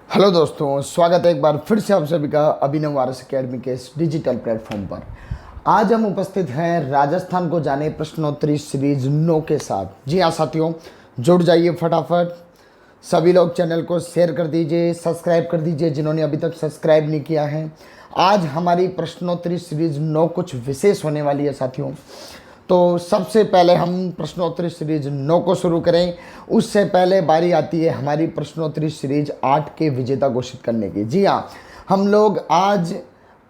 Hello दोस्तों, स्वागत है एक बार फिर से आप सभी का अभिनव आरएस अकेडमी के इस डिजिटल प्लेटफॉर्म पर। आज हम उपस्थित हैं राजस्थान को जाने प्रश्नोत्तरी सीरीज 9 के साथ। जी हाँ साथियों, जुड़ जाइए फटाफट। सभी लोग चैनल को शेयर कर दीजिए, सब्सक्राइब कर दीजिए जिन्होंने अभी तक सब्सक्राइब नहीं किया है। आज हमारी प्रश्नोत्तरी सीरीज 9 कुछ विशेष होने वाली है साथियों। तो सबसे पहले हम प्रश्नोत्तरी सीरीज 9 को शुरू करें, उससे पहले बारी आती है हमारी प्रश्नोत्तरी सीरीज 8 के विजेता घोषित करने की। जी हाँ, हम लोग आज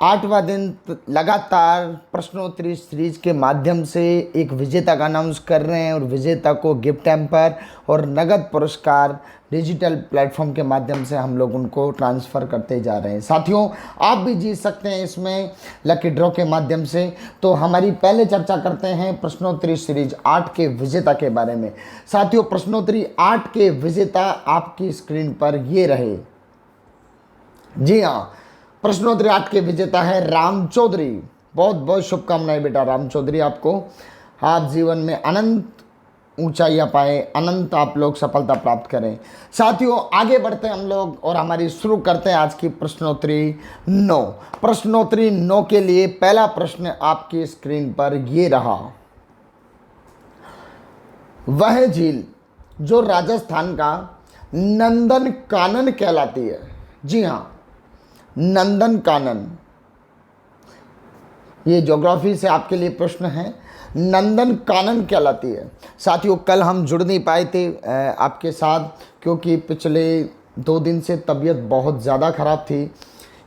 8वां दिन लगातार प्रश्नोत्तरी सीरीज के माध्यम से एक विजेता का अनाउंस कर रहे हैं और विजेता को गिफ्ट हैम्पर और नगद पुरस्कार डिजिटल प्लेटफॉर्म के माध्यम से हम लोग उनको ट्रांसफ़र करते जा रहे हैं। साथियों, आप भी जीत सकते हैं इसमें लकी ड्रॉ के माध्यम से। तो हमारी पहले चर्चा करते हैं प्रश्नोत्तरी सीरीज 8 के विजेता के बारे में। साथियों, प्रश्नोत्तरी 8 के विजेता आपकी स्क्रीन पर ये रहे। जी हाँ, प्रश्नोत्तरी 8 के विजेता है राम चौधरी। बहुत बहुत शुभकामनाएं बेटा राम चौधरी आपको। आप जीवन में अनंत ऊंचाइयां पाए, अनंत आप लोग सफलता प्राप्त करें। साथियों, आगे बढ़ते हैं हम लोग और हमारी शुरू करते हैं आज की प्रश्नोत्तरी 9। प्रश्नोत्तरी 9 के लिए पहला प्रश्न आपकी स्क्रीन पर ये रहा। वह झील जो राजस्थान का नंदन कानन कहलाती है। जी हाँ, नंदन कानन, ये ज्योग्राफी से आपके लिए प्रश्न है। नंदन कानन कहलाती है। साथियों, कल हम जुड़ नहीं पाए थे आपके साथ क्योंकि पिछले 2 दिन से तबीयत बहुत ज़्यादा ख़राब थी,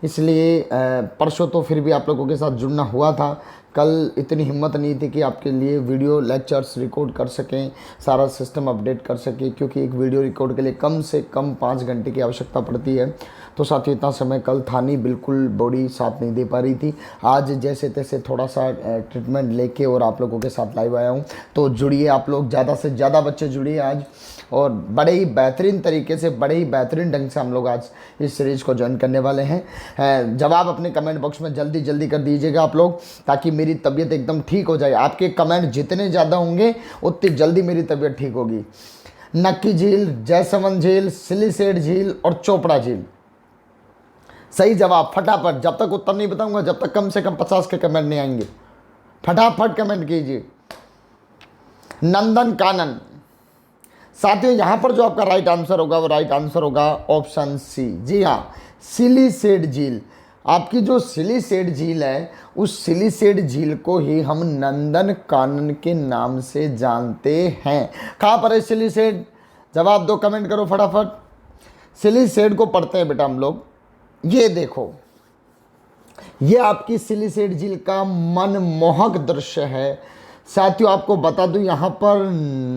इसलिए परसों तो फिर भी आप लोगों के साथ जुड़ना हुआ था। कल इतनी हिम्मत नहीं थी कि आपके लिए वीडियो लेक्चर्स रिकॉर्ड कर सकें, सारा सिस्टम अपडेट कर सकें, क्योंकि एक वीडियो रिकॉर्ड के लिए कम से कम 5 घंटे की आवश्यकता पड़ती है। तो साथियों, इतना समय कल था नहीं, बिल्कुल बॉडी साथ नहीं दे पा रही थी। आज जैसे तैसे थोड़ा सा ट्रीटमेंट लेके और आप लोगों के साथ लाइव आया हूँ। तो जुड़िए आप लोग, ज़्यादा से ज़्यादा बच्चे जुड़िए आज, और बड़े ही बेहतरीन तरीके से, बड़े ही बेहतरीन ढंग से हम लोग आज इस सीरीज़ को ज्वाइन करने वाले हैं। जवाब अपने कमेंट बॉक्स में जल्दी जल्दी कर दीजिएगा आप लोग, ताकि मेरी तबीयत एकदम ठीक हो जाए। आपके कमेंट जितने ज़्यादा होंगे उतनी जल्दी मेरी तबीयत ठीक होगी। नक्की झील, जयसमंद झील, सिलीसेड झील और चोपड़ा झील। सही जवाब फटाफट, जब तक उत्तर नहीं बताऊंगा जब तक कम से कम 50 के कमेंट नहीं आएंगे। फटाफट कमेंट कीजिए। नंदन कानन। साथियों, यहाँ पर जो आपका राइट आंसर होगा वो राइट आंसर होगा ऑप्शन सी। जी हाँ, सिलीसेड झील। आपकी जो सिलीसेड झील है, उस सिलीसेड झील को ही हम नंदन कानन के नाम से जानते हैं। कहाँ पर है सिलीसेड? जवाब दो, कमेंट करो फटाफट। सिलीसेड को पढ़ते हैं बेटा हम लोग। ये देखो, ये आपकी सिलीसेड झील का मनमोहक दृश्य है। साथियों, आपको बता दूं, यहाँ पर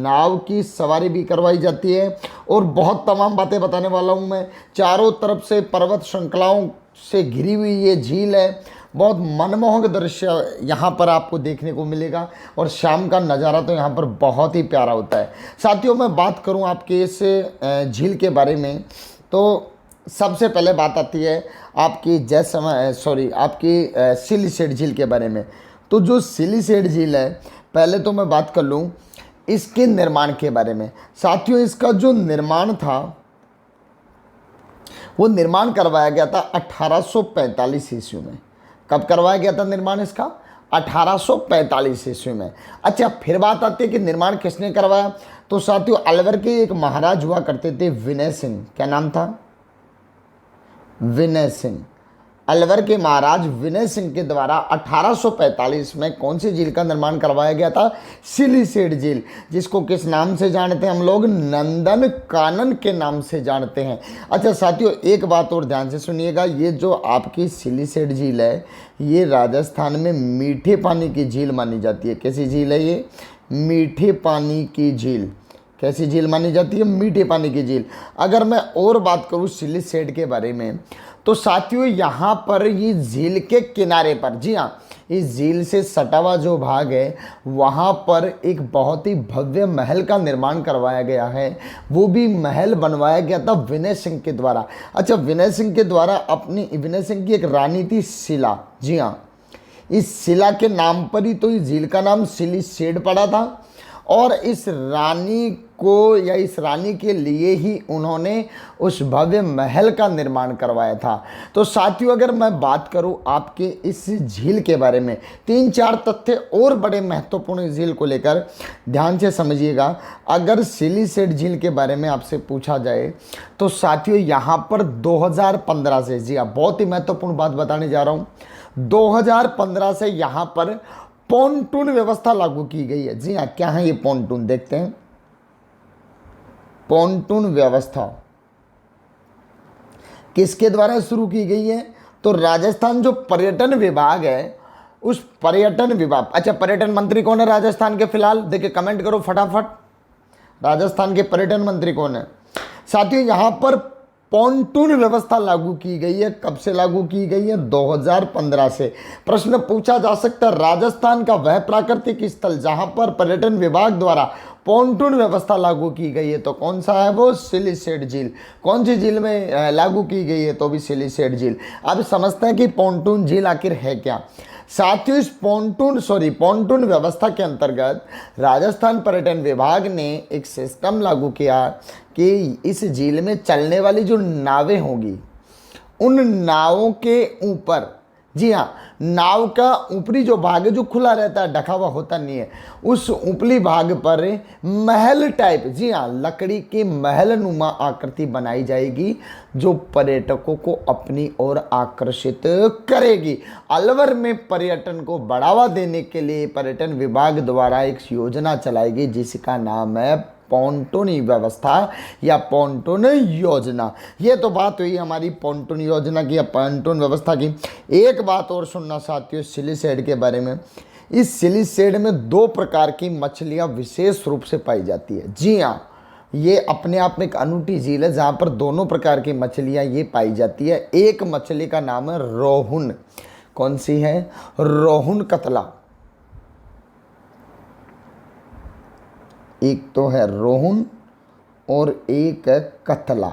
नाव की सवारी भी करवाई जाती है और बहुत तमाम बातें बताने वाला हूँ मैं। चारों तरफ से पर्वत श्रृंखलाओं से घिरी हुई ये झील है। बहुत मनमोहक दृश्य यहाँ पर आपको देखने को मिलेगा और शाम का नज़ारा तो यहाँ पर बहुत ही प्यारा होता है। साथियों, मैं बात करूँ आपके इस झील के बारे में, तो सबसे पहले बात आती है आपकी आपकी सिलीसेड झील के बारे में। तो जो सिलीसेड झील है, पहले तो मैं बात कर लूँ इसके निर्माण के बारे में। साथियों, इसका जो निर्माण था वो निर्माण करवाया गया था 1845 ईस्वी में। कब करवाया गया था निर्माण इसका? 1845 ईस्वी में। अच्छा, फिर बात आती है कि निर्माण किसने करवाया। तो साथियों, अलवर के एक महाराज हुआ करते थे, विनय सिंह। क्या नाम था? विनय सिंह। अलवर के महाराज विनय सिंह के द्वारा 1845 में कौन सी झील का निर्माण करवाया गया था? सिलीसेड झील, जिसको किस नाम से जानते हैं हम लोग? नंदन कानन के नाम से जानते हैं। अच्छा साथियों, एक बात और ध्यान से सुनिएगा, ये जो आपकी सिलीसेड झील है, ये राजस्थान में मीठे पानी की झील मानी जाती है। कैसी झील है ये? मीठे पानी की झील। कैसी झील मानी जाती है? मीठे पानी की झील। अगर मैं और बात करूँ सिलीसेड के बारे में, तो साथियों, यहाँ पर ये झील के किनारे पर, जी हाँ, इस झील से सटा हुआ जो भाग है, वहाँ पर एक बहुत ही भव्य महल का निर्माण करवाया गया है। वो भी महल बनवाया गया था विनय सिंह के द्वारा। अच्छा, विनय सिंह के द्वारा विनय सिंह की एक रानी थी शिला। जी हाँ, इस शिला के नाम पर ही तो इस झील का नाम सिलीसेड पड़ा था। और इस रानी को या इस रानी के लिए ही उन्होंने उस भव्य महल का निर्माण करवाया था। तो साथियों, अगर मैं बात करूं आपके इस झील के बारे में, 3-4 तथ्य और बड़े महत्वपूर्ण इस झील को लेकर ध्यान से समझिएगा। अगर सिलीसेट झील के बारे में आपसे पूछा जाए तो साथियों, यहाँ पर 2015 से, जी हाँ, बहुत ही महत्वपूर्ण बात बताने जा रहा हूँ, 2015 से यहाँ पर पॉन्टून व्यवस्था लागू की गई है। जी हाँ, क्या है ये पॉन्टून, देखते हैं। पॉन्टून व्यवस्था किसके द्वारा शुरू की गई है? तो राजस्थान जो पर्यटन विभाग है, उस पर्यटन विभाग, अच्छा, पर्यटन मंत्री कौन है राजस्थान के फिलहाल? देखिए, कमेंट करो फटाफट, राजस्थान के पर्यटन मंत्री कौन है? साथियों, यहां पर पॉन्टून व्यवस्था लागू की गई है। कब से लागू की गई है? 2015 से। प्रश्न पूछा जा सकता है, राजस्थान का वह प्राकृतिक स्थल जहां पर पर्यटन विभाग द्वारा पॉन्टून व्यवस्था लागू की गई है, तो कौन सा है वो? सिलीसेट झील। कौन सी झील में लागू की गई है? तो भी सिलीसेट झील। अब समझते हैं कि पॉन्टून झील आखिर है क्या। साथियों, इस पॉन्टून व्यवस्था के अंतर्गत राजस्थान पर्यटन विभाग ने एक सिस्टम लागू किया कि इस झील में चलने वाली जो नावें होंगी, उन नावों के ऊपर, जी हाँ, नाव का ऊपरी जो भाग है जो खुला रहता है, ढका हुआ होता नहीं है, उस ऊपरी भाग पर महल टाइप, जी हाँ, लकड़ी की महल नुमा आकृति बनाई जाएगी जो पर्यटकों को अपनी ओर आकर्षित करेगी। अलवर में पर्यटन को बढ़ावा देने के लिए पर्यटन विभाग द्वारा एक योजना चलाएगी जिसका नाम है पॉन्टून व्यवस्था या पॉन्टून योजना। ये तो बात हुई हमारी पॉन्टून योजना की या पॉन्टून व्यवस्था की। एक बात और सुनना साथियों सिलीसेट के बारे में। इस सिलीसेट में 2 प्रकार की मछलियां विशेष रूप से पाई जाती है। जी हाँ, ये अपने आप में एक अनूठी झील है जहाँ पर दोनों प्रकार की मछलियाँ ये पाई जाती है। एक मछली का नाम है रोहुन। कौन सी है? रोहुन कतला। एक तो है रोहुन और एक है कतला।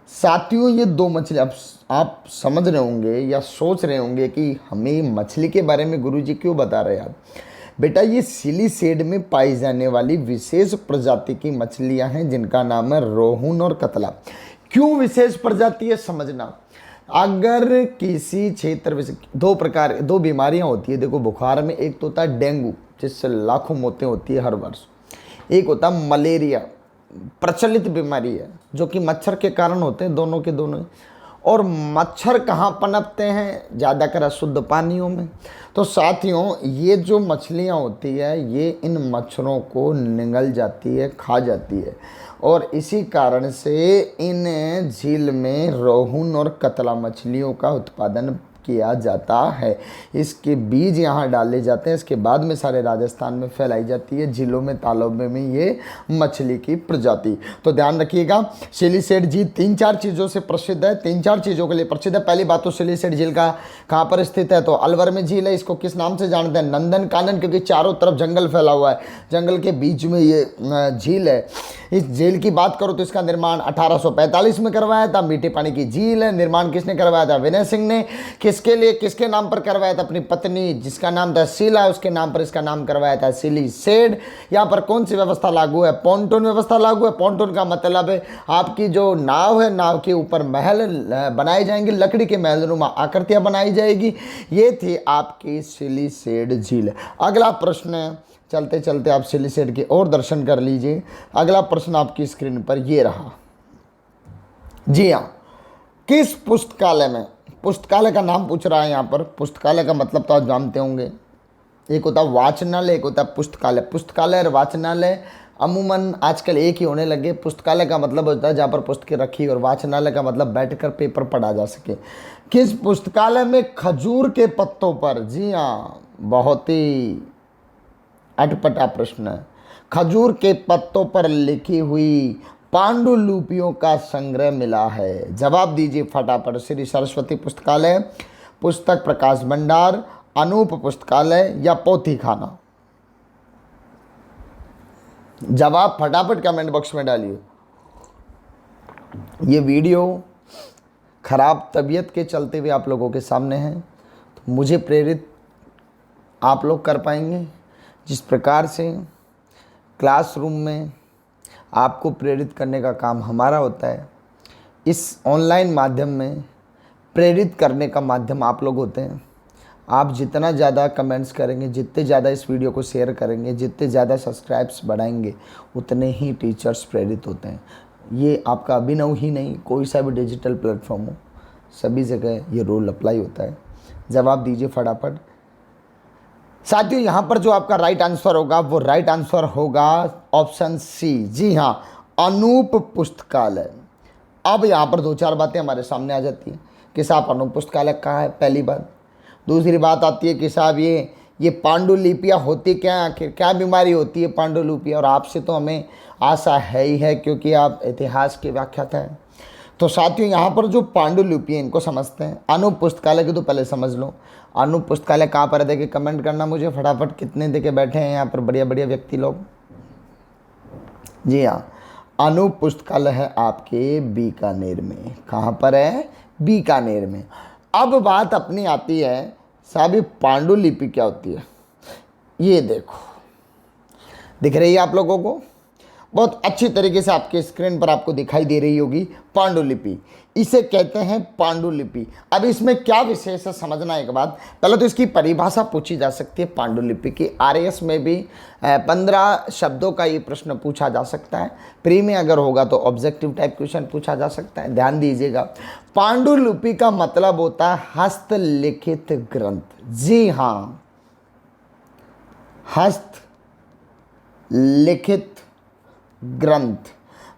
साथियों, ये 2 मछली, अब आप समझ रहे होंगे या सोच रहे होंगे कि हमें मछली के बारे में गुरुजी क्यों बता रहे हैं आप। बेटा, ये सिलीसेट में पाई जाने वाली विशेष प्रजाति की मछलियां हैं जिनका नाम है रोहुन और कतला। क्यों विशेष प्रजाति है समझना। अगर किसी क्षेत्र में 2 बीमारियां होती है, देखो, बुखार में एक तो होता है डेंगू जिससे लाखों मौतें होती है हर वर्ष, एक होता है मलेरिया, प्रचलित बीमारी है जो कि मच्छर के कारण होते हैं, दोनों के दोनों। और मच्छर कहाँ पनपते हैं? ज़्यादातर अशुद्ध पानियों में। तो साथियों, ये जो मछलियाँ होती है ये इन मच्छरों को निगल जाती है, खा जाती है, और इसी कारण से इन झील में रोहुन और कतला मछलियों का उत्पादन किया जाता है। इसके बीज यहाँ डाले जाते हैं, इसके बाद में सारे राजस्थान में फैलाई जाती है, झीलों में, तालाबों में ये मछली की प्रजाति। तो ध्यान रखिएगा, सिलीसेट झील 3-4 चीज़ों से प्रसिद्ध है, 3-4 चीज़ों के लिए प्रसिद्ध है। पहली बात तो सिलीसेट झील का कहाँ पर स्थित है? तो अलवर में झील है। इसको किस नाम से जानते हैं? नंदन कानन, क्योंकि चारों तरफ जंगल फैला हुआ है, जंगल के बीच में ये झील है। इस झील की बात करो तो इसका निर्माण 1845 में करवाया था। मीठे पानी की झील है। निर्माण किसने करवाया था? विनय सिंह ने। किसके लिए, किसके नाम पर करवाया था? अपनी पत्नी जिसका नाम था शीला, उसके नाम पर इसका नाम करवाया था सिलीसेट। यहाँ पर कौन सी व्यवस्था लागू है? पॉन्टून व्यवस्था लागू है। पॉन्टून का मतलब है आपकी जो नाव है, नाव के ऊपर महल बनाए जाएंगे, लकड़ी के महलनुमा आकृतियां बनाई जाएगी। ये थी आपकी सिलीसेट झील। अगला प्रश्न, चलते चलते आप सिलीसेट के और दर्शन कर लीजिए। अगला प्रश्न आपकी स्क्रीन पर ये रहा। जी हाँ, किस पुस्तकालय में, पुस्तकालय का नाम पूछ रहा है यहाँ पर। पुस्तकालय का मतलब तो आप जानते होंगे, एक होता है वाचनालय, एक होता है पुस्तकालय। पुस्तकालय और वाचनालय अमूमन आजकल एक ही होने लगे। पुस्तकालय का मतलब होता है जहाँ पर पुस्तकें रखी, और वाचनालय का मतलब बैठकर पेपर पढ़ा जा सके। किस पुस्तकालय में खजूर के पत्तों पर, जी हाँ, बहुत ही अटपटा प्रश्न है, खजूर के पत्तों पर लिखी हुई पांडुलिपियों का संग्रह मिला है? जवाब दीजिए फटाफट। श्री सरस्वती पुस्तकालय, पुस्तक प्रकाश भंडार, अनूप पुस्तकालय या पोथी खाना? जवाब फटाफट कमेंट बॉक्स में डालिए। ये वीडियो खराब तबीयत के चलते हुए आप लोगों के सामने है, तो मुझे प्रेरित आप लोग कर पाएंगे जिस प्रकार से क्लासरूम में आपको प्रेरित करने का काम हमारा होता है। इस ऑनलाइन माध्यम में प्रेरित करने का माध्यम आप लोग होते हैं। आप जितना ज़्यादा कमेंट्स करेंगे, जितने ज़्यादा इस वीडियो को शेयर करेंगे, जितने ज़्यादा सब्सक्राइब्स बढ़ाएंगे, उतने ही टीचर्स प्रेरित होते हैं। ये आपका अभिनव ही नहीं, कोई सा भी डिजिटल प्लेटफॉर्म हो, सभी जगह ये रूल अप्लाई होता है। जवाब दीजिए फटाफट साथियों। यहाँ पर जो आपका राइट आंसर होगा वो राइट आंसर होगा ऑप्शन सी। जी हाँ, अनूप पुस्तकालय। अब यहाँ पर 2-4 बातें हमारे सामने आ जाती हैं कि साहब अनूप पुस्तकालय कहाँ है, पहली बात। दूसरी बात आती है कि साहब ये पांडुलिपियाँ होती क्या, आखिर क्या बीमारी होती है पांडुलिपियाँ। और आपसे तो हमें आशा है ही है क्योंकि आप इतिहास के व्याख्याता हैं। तो साथियों यहाँ पर जो पांडुलिपि है इनको समझते हैं। अनूप पुस्तकालय की तो पहले समझ लो। अनूप पुस्तकालय कहाँ पर है देखिए, कमेंट करना मुझे फटाफट। कितने देखे बैठे हैं यहाँ पर बढ़िया बढ़िया व्यक्ति लोग। जी हाँ, अनूप पुस्तकालय है आपके बीकानेर में। कहाँ पर है? बीकानेर में। अब बात अपनी आती है साहब ये पांडुलिपि क्या होती है। ये देखो, दिख रही है आप लोगों को, बहुत अच्छी तरीके से आपके स्क्रीन पर आपको दिखाई दे रही होगी पांडुलिपि। इसे कहते हैं पांडुलिपि। अब इसमें क्या विशेष है समझना एक बात। पहले तो इसकी परिभाषा पूछी जा सकती है पांडुलिपि की। आरएएस में भी 15 शब्दों का ये प्रश्न पूछा जा सकता है। प्री में अगर होगा तो ऑब्जेक्टिव टाइप क्वेश्चन पूछा जा सकता है। ध्यान दीजिएगा, पांडुलिपि का मतलब होता है हस्तलिखित ग्रंथ। जी हाँ, हस्तलिखित ग्रंथ,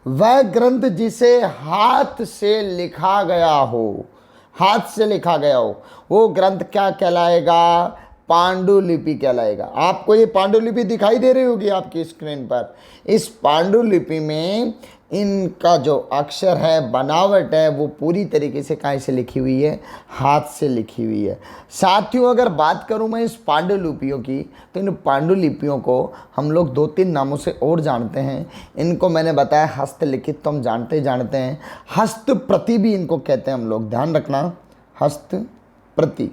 वह ग्रंथ जिसे हाथ से लिखा गया हो, हाथ से लिखा गया हो, वो ग्रंथ क्या कहलाएगा? पांडुलिपि कहलाएगा। आपको ये पांडुलिपि दिखाई दे रही होगी आपकी स्क्रीन पर। इस पांडुलिपि में इनका जो अक्षर है, बनावट है, वो पूरी तरीके से कहाँ से लिखी हुई है? हाथ से लिखी हुई है। साथियों अगर बात करूँ मैं इस पांडुलिपियों की, तो इन पांडुलिपियों को हम लोग 2-3 नामों से और जानते हैं। इनको मैंने बताया हस्तलिखित तो हम जानते हैं, हस्तप्रति भी इनको कहते हैं हम लोग। ध्यान रखना, हस्तप्रति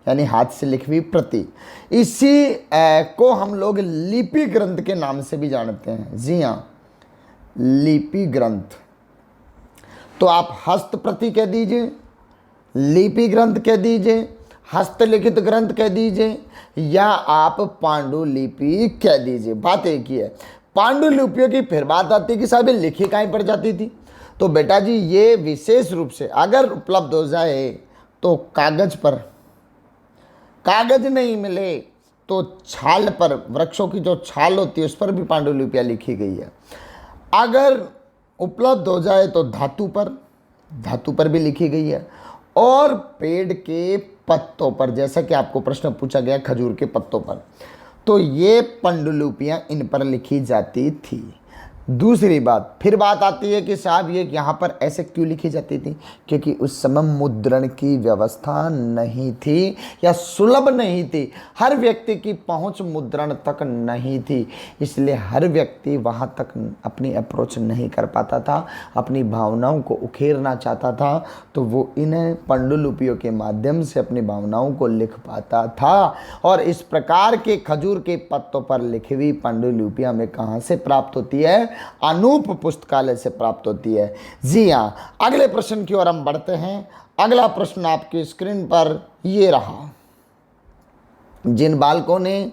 यानी हाथ से लिखी हुई प्रति। इसी को हम लोग लिपि ग्रंथ के नाम से भी जानते हैं। जी हाँ, लिपि ग्रंथ। तो आप हस्तप्रति कह दीजिए, लिपि ग्रंथ कह दीजिए, हस्तलिखित ग्रंथ कह दीजिए, या आप पांडुलिपि कह दीजिए। बात एक ही है। पांडुलिपियों की फिर बात आती है कि साहब लिखी कहीं पर जाती थी। तो बेटा जी ये विशेष रूप से अगर उपलब्ध हो जाए तो कागज पर, कागज नहीं मिले तो छाल पर, वृक्षों की जो छाल होती है उस पर भी पांडुलिपियाँ लिखी गई है। अगर उपलब्ध हो जाए तो धातु पर भी लिखी गई है, और पेड़ के पत्तों पर, जैसा कि आपको प्रश्न पूछा गया खजूर के पत्तों पर, तो ये पांडुलिपियाँ इन पर लिखी जाती थी। दूसरी बात, फिर बात आती है कि साहब ये यहाँ पर ऐसे क्यों लिखी जाती थी? क्योंकि उस समय मुद्रण की व्यवस्था नहीं थी या सुलभ नहीं थी। हर व्यक्ति की पहुँच मुद्रण तक नहीं थी, इसलिए हर व्यक्ति वहाँ तक अपनी अप्रोच नहीं कर पाता था, अपनी भावनाओं को उखेरना चाहता था, तो वो इन पांडुलिपियों के माध्यम से अपनी भावनाओं को लिख पाता था। और इस प्रकार के खजूर के पत्तों पर लिखी हुई पांडुलिपियाँ हमें कहाँ से प्राप्त होती है? अनूप पुस्तकालय से प्राप्त होती है। जी हाँ, अगले प्रश्न की ओर हम बढ़ते हैं। अगला प्रश्न आपकी स्क्रीन पर ये रहा। जिन बालकों ने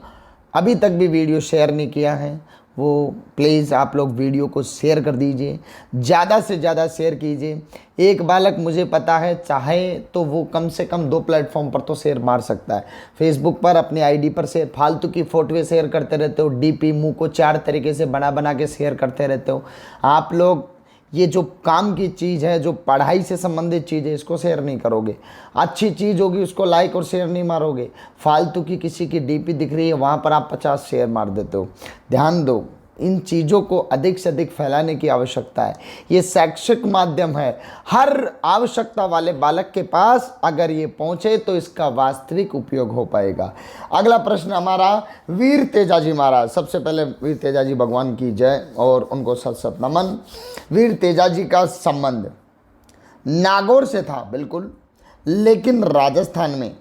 अभी तक भी वीडियो शेयर नहीं किया है वो प्लीज़ आप लोग वीडियो को शेयर कर दीजिए, ज़्यादा से ज़्यादा शेयर कीजिए। एक बालक मुझे पता है चाहे तो वो कम से कम 2 प्लेटफॉर्म पर तो शेयर मार सकता है। फेसबुक पर अपनी आईडी पर शेयर, फालतू की फ़ोटोएं शेयर करते रहते हो, डीपी मुंह को 4 तरीके से बना के शेयर करते रहते हो। आप लोग ये जो काम की चीज़ है, जो पढ़ाई से संबंधित चीज़ है, इसको शेयर नहीं करोगे। अच्छी चीज़ होगी उसको लाइक और शेयर नहीं मारोगे। फालतू की किसी की डीपी दिख रही है वहाँ पर आप 50 शेयर मार देते हो। ध्यान दो, इन चीज़ों को अधिक से अधिक फैलाने की आवश्यकता है। ये शैक्षिक माध्यम है, हर आवश्यकता वाले बालक के पास अगर ये पहुँचे तो इसका वास्तविक उपयोग हो पाएगा। अगला प्रश्न हमारा वीर तेजाजी महाराज। सबसे पहले वीर तेजाजी भगवान की जय और उनको सत सत नमन। वीर तेजाजी का संबंध नागौर से था बिल्कुल, लेकिन राजस्थान में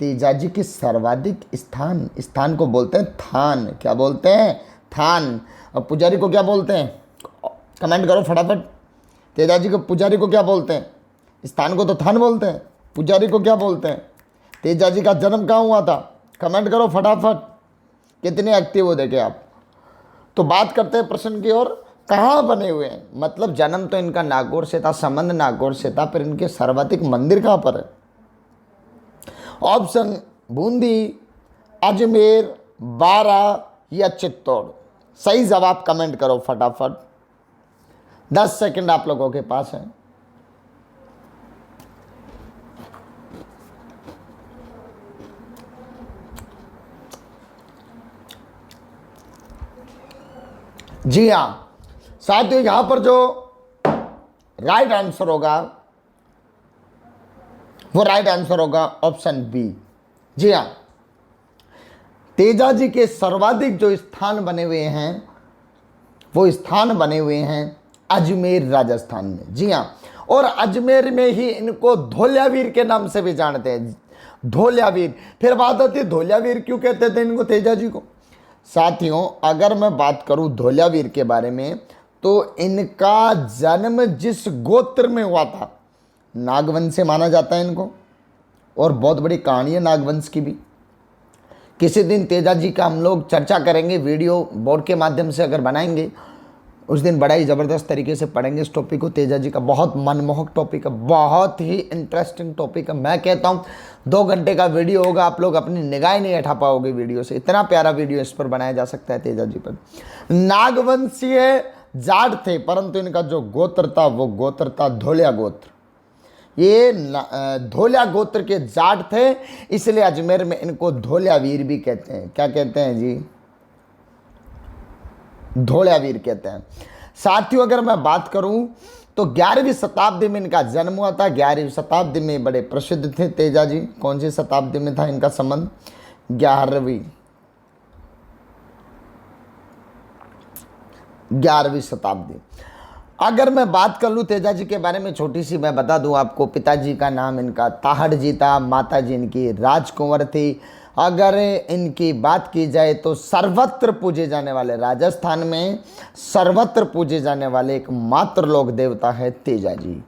तेजाजी की सर्वाधिक स्थान को बोलते हैं थान। क्या बोलते हैं? थान। और पुजारी को क्या बोलते हैं? कमेंट करो फटाफट। तेजाजी को पुजारी को क्या बोलते हैं? स्थान को तो थान बोलते हैं, पुजारी को क्या बोलते हैं? तेजाजी का जन्म कहाँ हुआ था? कमेंट करो फटाफट। कितने एक्टिव हो देखे आप। तो बात करते हैं प्रश्न की ओर। कहाँ बने हुए हैं? मतलब जन्म तो इनका नागौर से था, संबंध नागौर से था, फिर इनके सर्वाधिक मंदिर कहाँ पर है? ऑप्शन बूंदी, अजमेर, बारा या चित्तौड़। सही जवाब कमेंट करो फटाफट। 10 सेकंड आप लोगों के पास है। जी हाँ साथियों, यहां पर जो राइट आंसर होगा वो राइट आंसर होगा ऑप्शन बी। जी हाँ, तेजाजी के सर्वाधिक जो स्थान बने हुए हैं वो स्थान बने हुए हैं अजमेर राजस्थान में। जी हाँ, और अजमेर में ही इनको धोलियावीर के नाम से भी जानते हैं। धोलियावीर। फिर बात आती है धोलियावीर क्यों कहते थे इनको, तेजाजी को? साथियों अगर मैं बात करूं धोलियावीर के बारे में तो इनका जन्म जिस गोत्र में हुआ था, नागवंश से माना जाता है इनको। और बहुत बड़ी कहानी है नागवंश की भी। किसी दिन तेजाजी का हम लोग चर्चा करेंगे, वीडियो बोर्ड के माध्यम से अगर बनाएंगे उस दिन बड़ा ही ज़बरदस्त तरीके से पढ़ेंगे इस टॉपिक को। तेजाजी का बहुत मनमोहक टॉपिक है, बहुत ही इंटरेस्टिंग टॉपिक है। मैं कहता हूँ 2 घंटे का वीडियो होगा, आप लोग अपनी निगाह नहीं हटा पाओगे वीडियो से। इतना प्यारा वीडियो इस पर बनाया जा सकता है तेजाजी पर। नागवंशीय जाट थे, परंतु इनका जो गोत्र था वो गोत्र था धोलिया गोत्र। ये धोलिया गोत्र के जाट थे, इसलिए अजमेर में इनको धोलियावीर भी कहते हैं। क्या कहते हैं जी? धोलियावीर कहते हैं। साथियों अगर मैं बात करूं तो 11वीं शताब्दी में इनका जन्म हुआ था। 11वीं शताब्दी में बड़े प्रसिद्ध थे तेजाजी। कौन सी शताब्दी में था इनका संबंध? 11वीं शताब्दी। अगर मैं बात कर लूँ तेजाजी के बारे में, छोटी सी मैं बता दूं आपको। पिताजी का नाम इनका ताहड़ जी था, माता जी इनकी राजकुंवर थी। अगर इनकी बात की जाए तो सर्वत्र पूजे जाने वाले, राजस्थान में सर्वत्र पूजे जाने वाले एकमात्र लोक देवता है तेजाजी।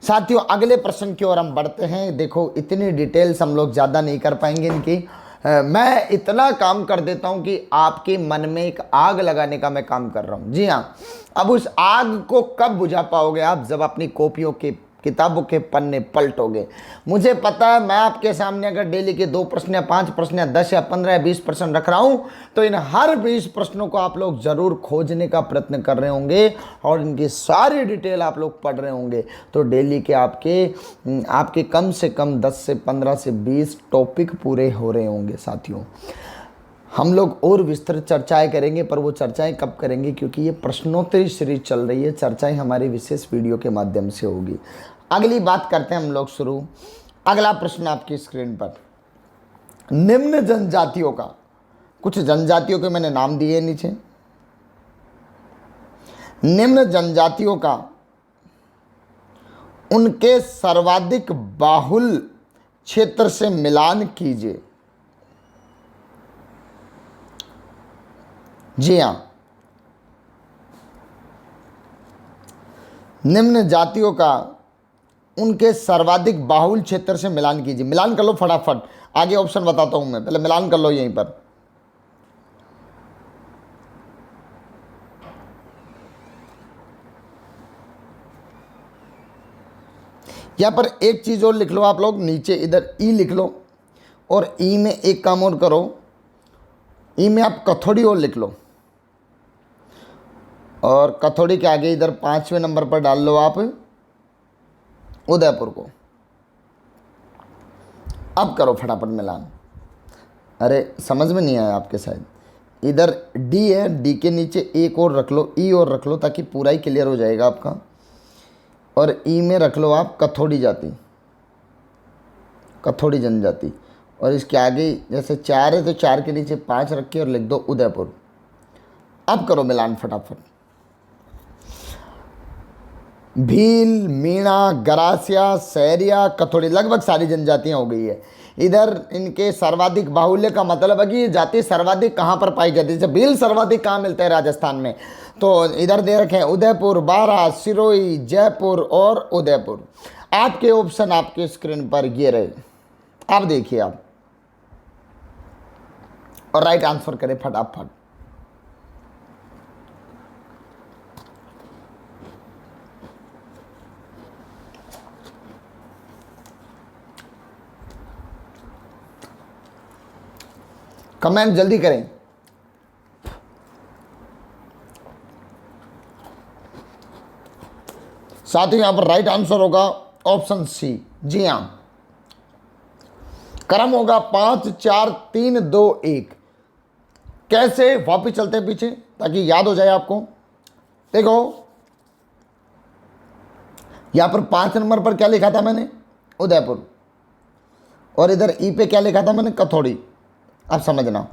साथियों अगले प्रश्न की ओर हम बढ़ते हैं। देखो इतनी डिटेल्स हम लोग ज़्यादा नहीं कर पाएंगे इनकी। मैं इतना काम कर देता हूं कि आपके मन में एक आग लगाने का मैं काम कर रहा हूं। जी हाँ, अब उस आग को कब बुझा पाओगे आप? जब अपनी कॉपियों के, किताबों के पन्ने पलटोगे। मुझे पता है मैं आपके सामने अगर डेली के 2 प्रश्न या 5 प्रश्न या 10 या 15 या 20 प्रश्न रख रहा हूं तो इन हर 20 प्रश्नों को आप लोग जरूर खोजने का प्रयत्न कर रहे होंगे और इनकी सारी डिटेल आप लोग पढ़ रहे होंगे। तो डेली के आपके कम से कम 10 से 15 से 20 टॉपिक पूरे हो रहे होंगे। साथियों हम लोग और विस्तृत चर्चाएं करेंगे, पर वो चर्चाएं कब करेंगे? क्योंकि ये प्रश्नोत्तरी सीरीज चल रही है। चर्चाएं हमारी विशेष वीडियो के माध्यम से होगी। अगली बात करते हैं हम लोग शुरू। अगला प्रश्न आपकी स्क्रीन पर, निम्न जनजातियों का, कुछ जनजातियों के मैंने नाम दिए नीचे, निम्न जनजातियों का उनके सर्वाधिक बाहुल क्षेत्र से मिलान कीजिए। जी हां, निम्न जातियों का उनके सर्वाधिक बाहुल क्षेत्र से मिलान कीजिए। मिलान कर लो फटाफट, आगे ऑप्शन बताता हूं मैं, पहले मिलान कर लो यहीं पर। यहां पर एक चीज और लिख लो आप लोग, नीचे इधर ई लिख लो, और ई में एक काम और करो, ई में आप कथोड़ी और लिख लो, और कथोड़ी के आगे इधर 5वें नंबर पर डाल लो आप उदयपुर को। अब करो फटाफट मिलान। अरे समझ में नहीं आया आपके शायद। इधर डी है, डी के नीचे एक और रख लो, ई और रख लो, ताकि पूरा ही क्लियर हो जाएगा आपका। और ई में रख लो आप कथोड़ी जाति, कथोड़ी जनजाति, और इसके आगे जैसे 4 है तो 4 के नीचे 5 रख के और लिख दो उदयपुर। अब करो मिलान फटाफट। भील, मीणा, गरासिया, सैरिया, कथोड़ी, लगभग सारी जनजातियां हो गई है। इधर इनके सर्वाधिक बाहुल्य का मतलब है कि ये जाति सर्वाधिक कहाँ पर पाई जाती है। जैसे भील सर्वाधिक कहाँ मिलते हैं राजस्थान में, तो इधर दे रखे हैं उदयपुर, बारा, सिरोही, जयपुर और उदयपुर। आपके ऑप्शन आपके स्क्रीन पर ये रहे, आप देखिए आप, और राइट आंसर करें फटाफट। कमेंट जल्दी करें। साथ ही यहां पर राइट आंसर होगा ऑप्शन सी। जी हां, क्रम होगा 5 4 3 2 1। कैसे, वापिस चलते हैं पीछे ताकि याद हो जाए आपको। देखो यहां पर 5 नंबर पर क्या लिखा था मैंने, उदयपुर, और इधर ई पे क्या लिखा था मैंने, कथौड़ी। अब समझना,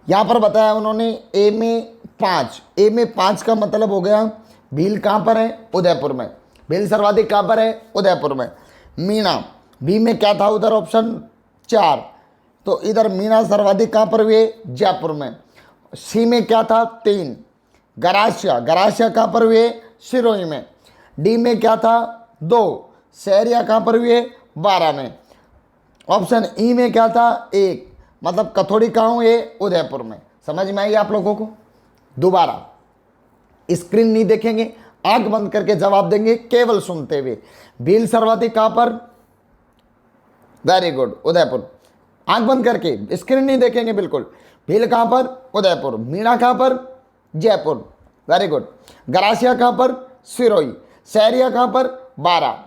यहां पर बताया उन्होंने ए में 5, ए में 5 का मतलब हो गया भील कहां पर है, उदयपुर में। भील सर्वाधिक कहां पर है, उदयपुर में। मीणा, बी में क्या था उधर ऑप्शन 4, तो इधर मीणा सर्वाधिक कहां पर हुए, जयपुर में। सी में क्या था 3, गरासिया, गरासिया कहां पर हुए, सिरोही में। डी में क्या था 2, सहरिया कहां पर हुए, 12 में। ऑप्शन ई में क्या था 1, मतलब कथौड़ी कहाँ हुए, उदयपुर में। समझ में आई आप लोगों को। दोबारा स्क्रीन नहीं देखेंगे, आंख बंद करके जवाब देंगे केवल सुनते हुए। भील सर्वाधिक कहां पर, वेरी गुड, उदयपुर। आंख बंद करके, स्क्रीन नहीं देखेंगे बिल्कुल। भील कहां पर, उदयपुर। मीणा कहां पर, जयपुर, वेरी गुड। गरासिया कहां पर, सिरोही। सहरिया कहां पर, 12।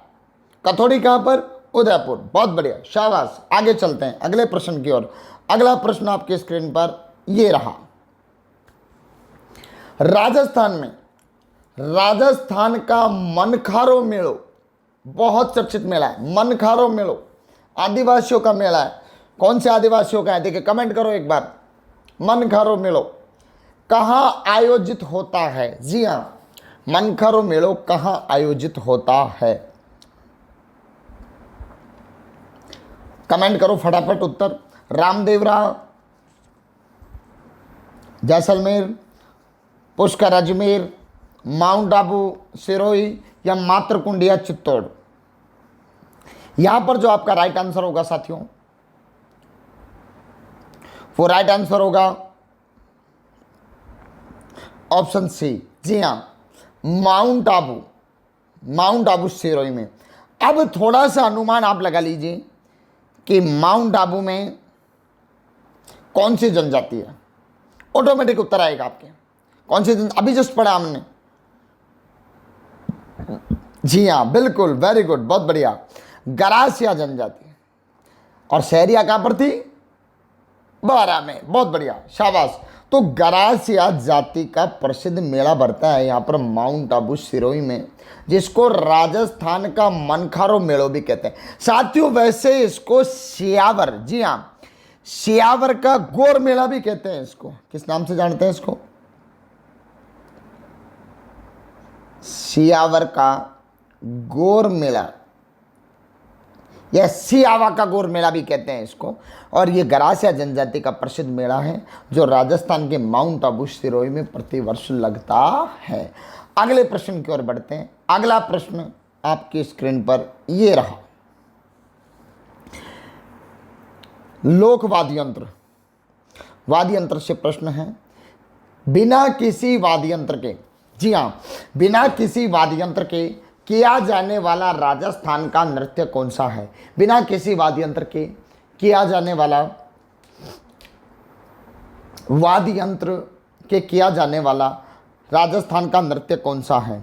कथौड़ी कहां पर, उदयपुर। बहुत बढ़िया, शाबाश। आगे चलते हैं अगले प्रश्न की ओर। अगला प्रश्न आपके स्क्रीन पर ये रहा। राजस्थान में, राजस्थान का मनखारो मेलो बहुत चर्चित मेला है। मनखारो मेलो आदिवासियों का मेला है। कौन से आदिवासियों का है, देखिए कमेंट करो एक बार। मनखारो मेलो कहां आयोजित होता है। जी हां, मनखारो मेलो कहां आयोजित होता है, कमेंट करो फटाफट उत्तर। रामदेवरा, जैसलमेर, पुष्कर, अजमेर, माउंट आबू, सिरोही या मातृकुंडिया, चित्तौड़। यहां पर जो आपका राइट आंसर होगा साथियों, वो राइट आंसर होगा ऑप्शन सी। जी हां, माउंट आबू, माउंट आबू सिरोही में। अब थोड़ा सा अनुमान आप लगा लीजिए कि माउंट आबू में कौन सी जनजाति है। ऑटोमेटिक उत्तर आएगा आपके, कौन सी अभी जस्ट पढ़ा हमने। जी हाँ बिल्कुल, वेरी गुड, बहुत बढ़िया, गरासिया जनजाति। और सहरिया कहां पर थी, 12 में। बहुत बढ़िया, शाबाश। तो गरासिया जाति का प्रसिद्ध मेला भरता है यहाँ पर माउंट आबू सिरोही में, जिसको राजस्थान का मनखारो मेलो भी कहते हैं साथियों। वैसे इसको सियावर, जी हाँ, सियावर का गोर मेला भी कहते हैं। इसको किस नाम से जानते हैं, इसको सियावर का गोर मेला या सियावा का गोर मेला भी कहते हैं इसको। और ये गरासिया जनजाति का प्रसिद्ध मेला है जो राजस्थान के माउंट आबू सिरोही में प्रतिवर्ष लगता है। अगले प्रश्न की ओर बढ़ते हैं। अगला प्रश्न आपकी स्क्रीन पर ये रहा। लोक वाद्य यंत्र, वाद्य यंत्र से प्रश्न है। बिना किसी वाद्य यंत्र के, जी हाँ, बिना किसी वाद्य यंत्र के किया जाने वाला राजस्थान का नृत्य कौन सा है। बिना किसी वाद्य यंत्र के किया जाने वाला, वाद्य यंत्र के किया जाने वाला राजस्थान का नृत्य कौन सा है।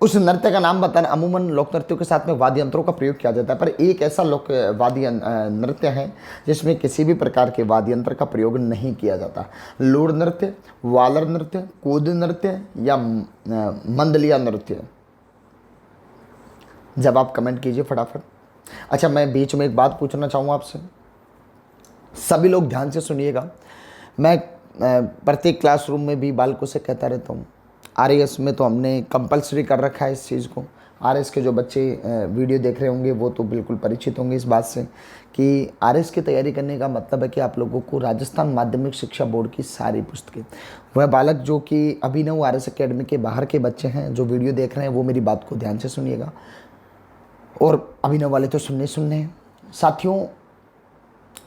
उस नृत्य का नाम बताना। अमूमन लोक नृत्यों के साथ में वाद्य यंत्रों का प्रयोग किया जाता है, पर एक ऐसा लोक वाद्य नृत्य है जिसमें किसी भी प्रकार के वाद्य यंत्र का प्रयोग नहीं किया जाता। लूड़ नृत्य, वालर नृत्य, कूद नृत्य या मंदलिया नृत्य। जब आप कमेंट कीजिए फटाफट। अच्छा, मैं बीच में एक बात पूछना चाहूँगा आपसे, सभी लोग ध्यान से सुनिएगा। मैं प्रत्येक क्लासरूम में भी बालकों से कहता रहता हूँ, आरएएस में तो हमने कंपलसरी कर रखा है इस चीज़ को, आरएस के जो बच्चे वीडियो देख रहे होंगे वो तो बिल्कुल परिचित होंगे इस बात से कि आरएस की तैयारी करने का मतलब है कि आप लोगों को राजस्थान माध्यमिक शिक्षा बोर्ड की सारी पुस्तकें, वह बालक जो कि अभिनव आरएस एकेडमी के बाहर के बच्चे हैं जो वीडियो देख रहे हैं वो मेरी बात को ध्यान से सुनिएगा, और अभिनव वाले तो सुनने हैं साथियों।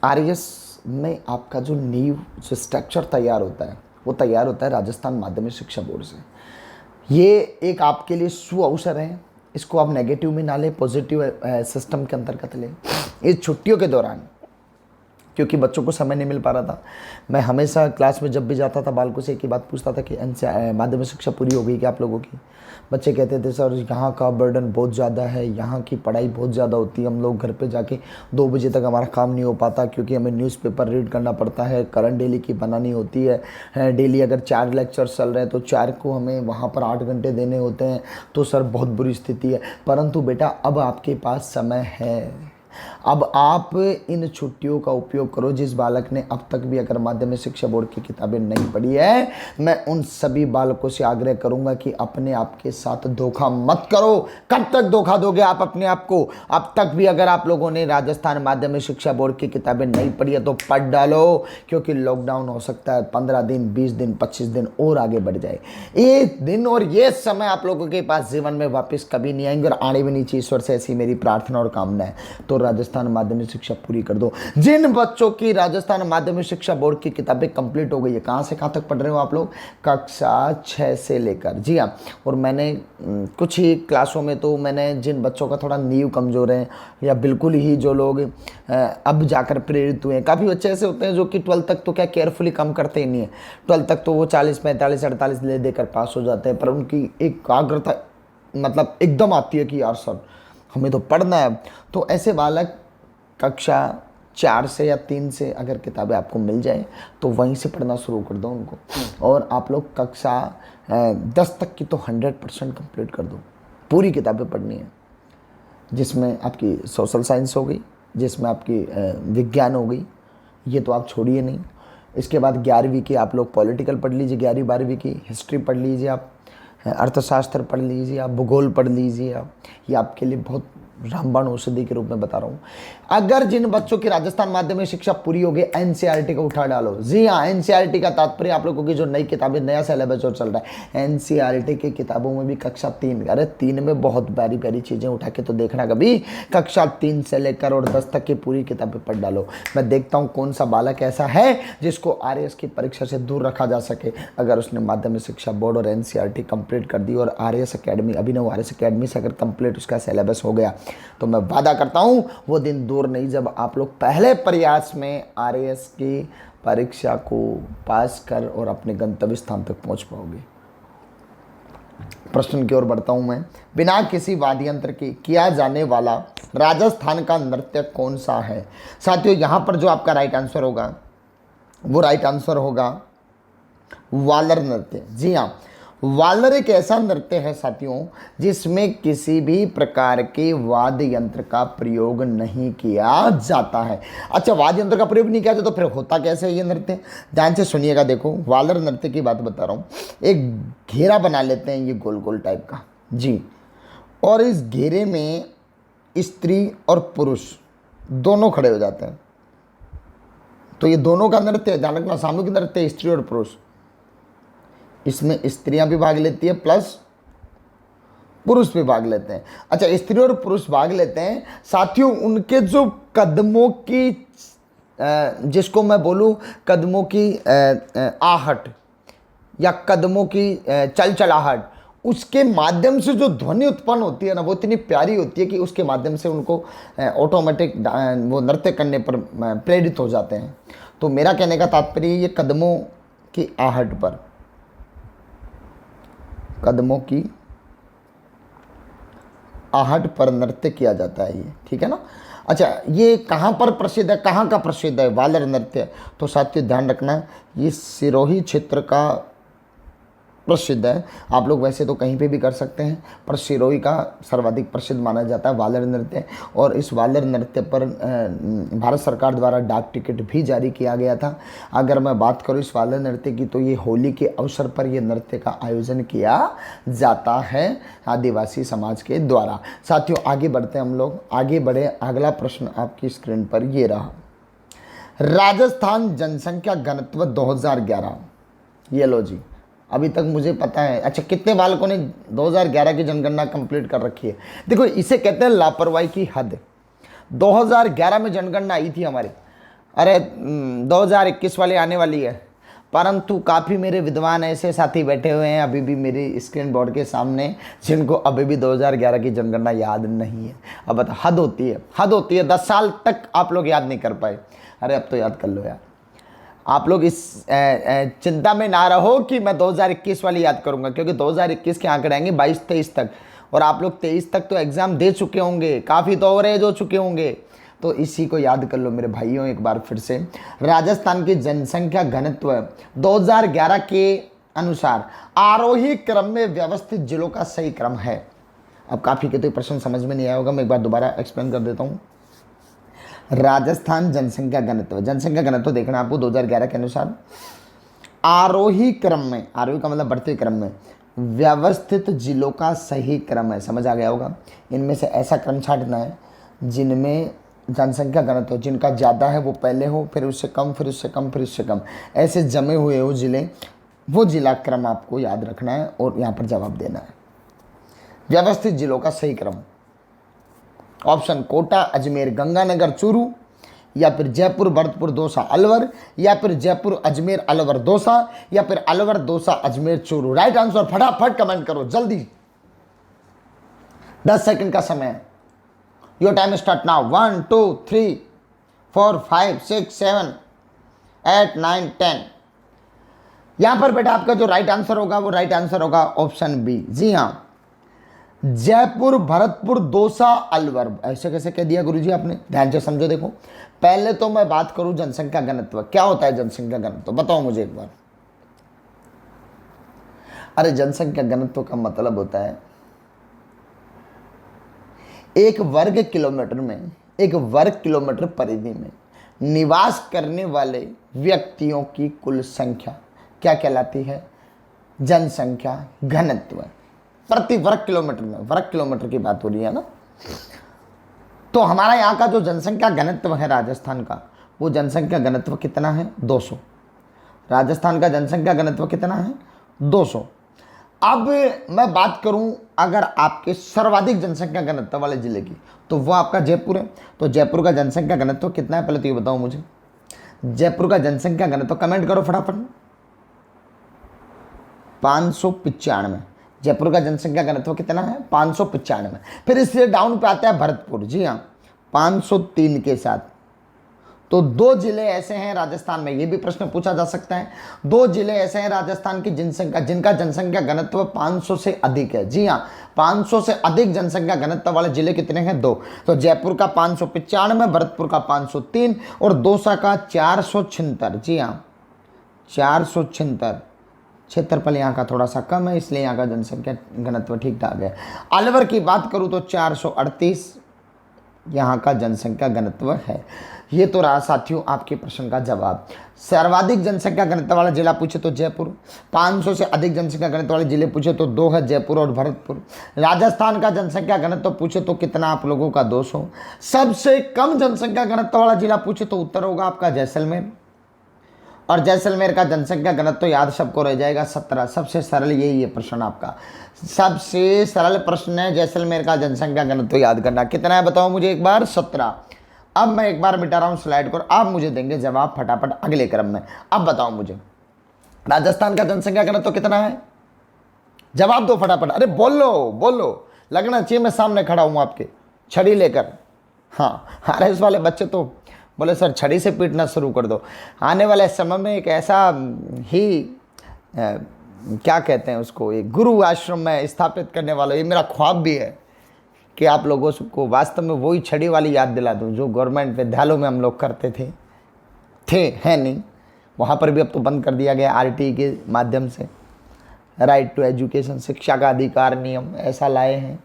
आरएस में आपका जो नींव जो स्ट्रक्चर तैयार होता है वो तैयार होता है राजस्थान माध्यमिक शिक्षा बोर्ड से। ये एक आपके लिए सुअवसर है, इसको आप नेगेटिव में ना लें, पॉजिटिव सिस्टम के अंतर्गत लें। इस छुट्टियों के दौरान क्योंकि बच्चों को समय नहीं मिल पा रहा था, मैं हमेशा क्लास में जब भी जाता था बालकों से एक ही बात पूछता था कि माध्यमिक शिक्षा पूरी हो गई क्या आप लोगों की। बच्चे कहते थे सर यहाँ का बर्डन बहुत ज़्यादा है, यहाँ की पढ़ाई बहुत ज़्यादा होती है, हम लोग घर पे जाके 2 बजे तक हमारा काम नहीं हो पाता क्योंकि हमें न्यूज़पेपर रीड करना पड़ता है, करंट डेली की बनानी होती है, डेली अगर 4 लेक्चर्स चल रहे हैं तो 4 को हमें वहाँ पर 8 घंटे देने होते हैं, तो सर बहुत बुरी स्थिति है। परंतु बेटा अब आपके पास समय है, अब आप इन छुट्टियों का उपयोग करो। जिस बालक ने अब तक भी अगर माध्यमिक शिक्षा बोर्ड की किताबें नहीं पढ़ी है, मैं उन सभी बालकों से आग्रह करूंगा कि अपने आप के साथ धोखा मत करो। कब तक धोखा दोगे आप अपने आप को? अब तक भी अगर आप लोगों ने राजस्थान माध्यमिक शिक्षा बोर्ड की किताबें नहीं पढ़ी है तो पढ़ डालो, क्योंकि लॉकडाउन हो सकता है 15 दिन, 20 दिन, 25 दिन और आगे बढ़ जाए। ये दिन और ये समय आप लोगों के पास जीवन में वापस कभी नहीं आएंगे और आने भी नहीं चाहिए। ईश्वर से ऐसी मेरी प्रार्थना और कामना है। तो राजस्थान माध्यमिक शिक्षा पूरी कर दो। जिन बच्चों की राजस्थान माध्यमिक शिक्षा बोर्ड की किताबें कंप्लीट हो गई है, कहां से कहां तक पढ़ रहे हो आप लोग? कक्षा 6 से लेकर, जी हाँ। और मैंने कुछ ही क्लासों में तो मैंने जिन बच्चों का थोड़ा नींव कमजोर है या बिल्कुल ही जो लोग अब जाकर प्रेरित हुए हैं, काफ़ी बच्चे ऐसे होते हैं जो कि 12 तक तो क्या केयरफुली कम करते ही नहीं है, 12 तक तो वो 40, 45, 48 ले देकर पास हो जाते हैं, पर उनकी एकाग्रता मतलब एकदम आती है कि यार सर हमें तो पढ़ना है। तो ऐसे बालक कक्षा 4 से या 3 से अगर किताबें आपको मिल जाए तो वहीं से पढ़ना शुरू कर दो उनको, और आप लोग कक्षा 10 तक की तो 100% कंप्लीट कर दो। पूरी किताबें पढ़नी है, जिसमें आपकी सोशल साइंस हो गई, जिसमें आपकी विज्ञान हो गई, ये तो आप छोड़िए नहीं। इसके बाद 11वीं की आप लोग पॉलिटिकल पढ़ लीजिए, 11वीं 12वीं की हिस्ट्री पढ़ लीजिए, आप अर्थशास्त्र पढ़ लीजिए, आप भूगोल पढ़ लीजिए। आप ये आपके लिए बहुत रामबाण औषधि के रूप में बता रहा हूँ। अगर जिन बच्चों की राजस्थान माध्यमिक शिक्षा पूरी हो गई, एनसीईआरटी को उठा डालो। जी हाँ, एनसीईआरटी का तात्पर्य आप लोगों की जो नई किताबें, नया सिलेबस जो चल रहा है, एनसीईआरटी की किताबों में भी कक्षा 3, अरे 3 में बहुत प्यारी प्यारी चीज़ें उठा के तो देखना कभी। कक्षा 3 से लेकर और 10 तक की पूरी किताबें पढ़ डालो। मैं देखता हूँ कौन सा बालक ऐसा है जिसको आरएएस की परीक्षा से दूर रखा जा सके, अगर उसने माध्यमिक शिक्षा बोर्ड और एनसीईआरटी कंप्लीट कर दी और आरएएस एकेडमी, अभिनव आरएएस एकेडमी से अगर कंप्लीट उसका सिलेबस हो गया, तो मैं वादा करता हूं वो दिन दूर नहीं जब आप लोग पहले प्रयास में आरएएस की परीक्षा को पास कर और अपने गंतव्य स्थान तक पहुंच पाओगे। प्रश्न की ओर बढ़ता हूं मैं। बिना किसी वाद्य यंत्र के किया जाने वाला राजस्थान का नृत्य कौन सा है? साथियों, यहां पर जो आपका राइट आंसर होगा वो राइट आंसर होगा वालर नृत्य। जी हाँ, वालर एक ऐसा नृत्य है साथियों जिसमें किसी भी प्रकार के वाद्य यंत्र का प्रयोग नहीं किया जाता है। अच्छा, वाद्य यंत्र का प्रयोग नहीं किया जाता तो फिर होता कैसे ये नृत्य? ध्यान से सुनिएगा। देखो, वालर नृत्य की बात बता रहा हूँ। एक घेरा बना लेते हैं ये गोल गोल टाइप का, जी, और इस घेरे में स्त्री और पुरुष दोनों खड़े हो जाते हैं। तो ये दोनों का नृत्य, ध्यान रखना, सामूहिक नृत्य स्त्री और पुरुष। इसमें स्त्रियां भी भाग लेती है प्लस पुरुष भी भाग लेते हैं। अच्छा, स्त्री और पुरुष भाग लेते हैं साथियों। उनके जो कदमों की जिसको मैं बोलूं कदमों की आहट या कदमों की चलचलाहट, उसके माध्यम से जो ध्वनि उत्पन्न होती है ना, वो इतनी प्यारी होती है कि उसके माध्यम से उनको ऑटोमेटिक वो नृत्य करने पर प्रेरित हो जाते हैं। तो मेरा कहने का तात्पर्य ये कदमों की आहट पर, कदमों की आहट पर नृत्य किया जाता है ये, ठीक है ना। अच्छा, ये कहाँ पर प्रसिद्ध है, कहाँ का प्रसिद्ध है वालर नृत्य? तो साथियों ध्यान रखना, ये सिरोही क्षेत्र का प्रसिद्ध है। आप लोग वैसे तो कहीं पे भी कर सकते हैं, पर सिरोही का सर्वाधिक प्रसिद्ध माना जाता है वालर नृत्य। और इस वालर नृत्य पर भारत सरकार द्वारा डाक टिकट भी जारी किया गया था। अगर मैं बात करूं इस वालर नृत्य की, तो ये होली के अवसर पर ये नृत्य का आयोजन किया जाता है आदिवासी समाज के द्वारा। साथियों आगे बढ़ते हैं हम लोग, आगे बढ़े। अगला प्रश्न आपकी स्क्रीन पर ये रहा, राजस्थान जनसंख्या घनत्व 2011। ये लो जी, अभी तक मुझे पता है। अच्छा, कितने बालकों ने 2011 की जनगणना कंप्लीट कर रखी है? देखो, इसे कहते हैं लापरवाही की हद। 2011 में जनगणना आई थी हमारी, अरे 2021 वाली आने वाली है, परंतु काफ़ी मेरे विद्वान ऐसे साथी बैठे हुए हैं अभी भी मेरे स्क्रीन बोर्ड के सामने, जिनको अभी भी 2011 की जनगणना याद नहीं है। अब बता, हद होती है, हद होती है। 10 साल तक आप लोग याद नहीं कर पाए, अरे अब तो याद कर लो यार। आप लोग इस चिंता में ना रहो कि मैं 2021 वाली याद करूंगा, क्योंकि 2021 के आंकड़े आएंगे 22-23 तक, और आप लोग 23 तक तो एग्ज़ाम दे चुके होंगे, काफ़ी तो ओवरेज हो चुके होंगे। तो इसी को याद कर लो मेरे भाइयों एक बार फिर से। राजस्थान की जनसंख्या घनत्व 2011 के अनुसार आरोही क्रम में व्यवस्थित जिलों का सही क्रम है। अब काफ़ी के तो प्रश्न समझ में नहीं आया होगा, मैं एक बार दोबारा एक्सप्लेन कर देता हूँ। राजस्थान जनसंख्या घनत्व देखना आपको 2011 के अनुसार आरोही क्रम में, आरोही का मतलब बढ़ते क्रम में, व्यवस्थित जिलों का सही क्रम है। समझ आ गया होगा। इनमें से ऐसा क्रम छांटना है जिनमें जनसंख्या घनत्व जिनका ज़्यादा है वो पहले हो, फिर उससे कम, फिर उससे कम, फिर उससे कम, ऐसे जमे हुए हो जिले, वो जिला क्रम आपको याद रखना है और यहाँ पर जवाब देना है। व्यवस्थित जिलों का सही क्रम, ऑप्शन कोटा, अजमेर, गंगानगर, चूरू, या फिर जयपुर, भरतपुर, दौसा, अलवर, या फिर जयपुर, अजमेर, अलवर, दौसा, या फिर अलवर, दौसा, अजमेर, चूरू। राइट आंसर फटाफट कमेंट करो जल्दी, 10 सेकंड का समय है। Your time start now. 1 2 3 4 5 6 7 8 9 10। यहां पर बेटा आपका जो राइट आंसर होगा वो राइट आंसर होगा ऑप्शन बी। जी हाँ, जयपुर, भरतपुर, दौसा, अलवर। ऐसे कैसे कह दिया गुरुजी आपने? ध्यान से समझो। देखो, पहले तो मैं बात करूं जनसंख्या घनत्व। क्या होता है जनसंख्या घनत्व? बताओ मुझे एक बार। अरे जनसंख्या घनत्व का मतलब होता है एक वर्ग किलोमीटर में, एक वर्ग किलोमीटर परिधि में निवास करने वाले व्यक्तियों की कुल संख्या क्या कहलाती है? जनसंख्या घनत्व। प्रति वर्ग किलोमीटर में, वर्ग किलोमीटर की बात हो रही है ना। तो हमारा यहाँ का जो जनसंख्या घनत्व है राजस्थान का, वो जनसंख्या घनत्व कितना है? 200। राजस्थान का जनसंख्या घनत्व कितना है? 200। अब मैं बात करूं अगर आपके सर्वाधिक जनसंख्या घनत्व वाले जिले की, तो वो आपका जयपुर है। तो जयपुर का जनसंख्या घनत्व कितना है? पहले तो ये बताओ मुझे, जयपुर का जनसंख्या घनत्व कमेंट करो फटाफट। 595। जयपुर का जनसंख्या घनत्व कितना है? 595। फिर इससे डाउन पे आता है भरतपुर। जी हाँ, 503 के साथ। तो 2 जिले ऐसे हैं राजस्थान में, ये भी प्रश्न पूछा जा सकता है। 2 जिले ऐसे हैं राजस्थान की जनसंख्या जिनका जनसंख्या घनत्व 500 से अधिक है। जी हाँ, 500 से अधिक जनसंख्या घनत्व वाले जिले कितने हैं? 2। तो जयपुर का 595, भरतपुर का 503 और दौसा का 476। जी हाँ, 476। क्षेत्रफल यहाँ का थोड़ा सा कम है, इसलिए यहाँ का जनसंख्या घनत्व ठीक ठाक है। अलवर की बात करूँ तो 438 यहाँ का जनसंख्या घनत्व है। ये तो रहा साथियों आपके प्रश्न का जवाब। सर्वाधिक जनसंख्या घनत्व वाला जिला पूछे तो जयपुर, 500 से अधिक जनसंख्या घनत्व वाले जिले पूछे तो 2 है, जयपुर और भरतपुर। राजस्थान का जनसंख्या घनत्व पूछे तो कितना आप लोगों का? 200। सबसे कम जनसंख्या घनत्व वाला जिला पूछे तो उत्तर होगा आपका जैसलमेर, और जैसलमेर का जनसंख्या घनत्व याद सबको रह जाएगा 17। सबसे सरल यही है प्रश्न आपका, सबसे सरल प्रश्न है जैसलमेर का जनसंख्या घनत्व याद करना। कितना है बताओ मुझे एक बार? 17। अब मैं एक बार मिटा रहा हूँ स्लाइड को, आप मुझे देंगे जवाब फटाफट अगले क्रम में। अब बताओ मुझे राजस्थान का जनसंख्या घनत्व कितना है? जवाब दो फटाफट। अरे बोलो बोलो, लगना चाहिए मैं सामने खड़ा हूँ आपके छड़ी लेकर। हाँ, RS वाले बच्चे तो बोले सर छड़ी से पीटना शुरू कर दो। आने वाले समय में एक ऐसा ही क्या कहते हैं उसको, एक गुरु आश्रम में स्थापित करने वाला, ये मेरा ख्वाब भी है कि आप लोगों को वास्तव में वही छड़ी वाली याद दिला दूं जो गवर्नमेंट विद्यालयों में हम लोग करते थे है नहीं, वहाँ पर भी अब तो बंद कर दिया गया RTE के माध्यम से। राइट टू एजुकेशन, शिक्षा का अधिकार नियम ऐसा लाए हैं।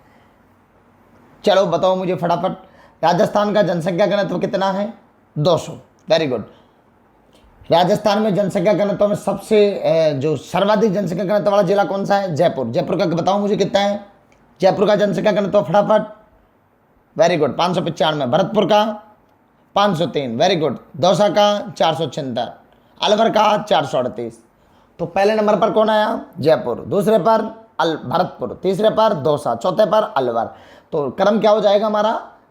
चलो बताओ मुझे फटाफट, राजस्थान का जनसंख्या घनत्व कितना है? 200। Very good. राजस्थान में जनसंख्या घनत्व में सबसे जो सर्वाधिक जनसंख्या घनत्व वाला जिला कौन सा है? जयपुर। जयपुर का बताओ मुझे कितना है जयपुर का जनसंख्या घनत्व फटाफट? Very good, 595। भरतपुर का 503। Very good. दौसा का 476। अलवर का 438। तो पहले नंबर पर कौन आया? जयपुर। दूसरे पर भरतपुर। तीसरे पर दौसा। चौथे पर अलवर। तो क्रम क्या हो जाएगा हमारा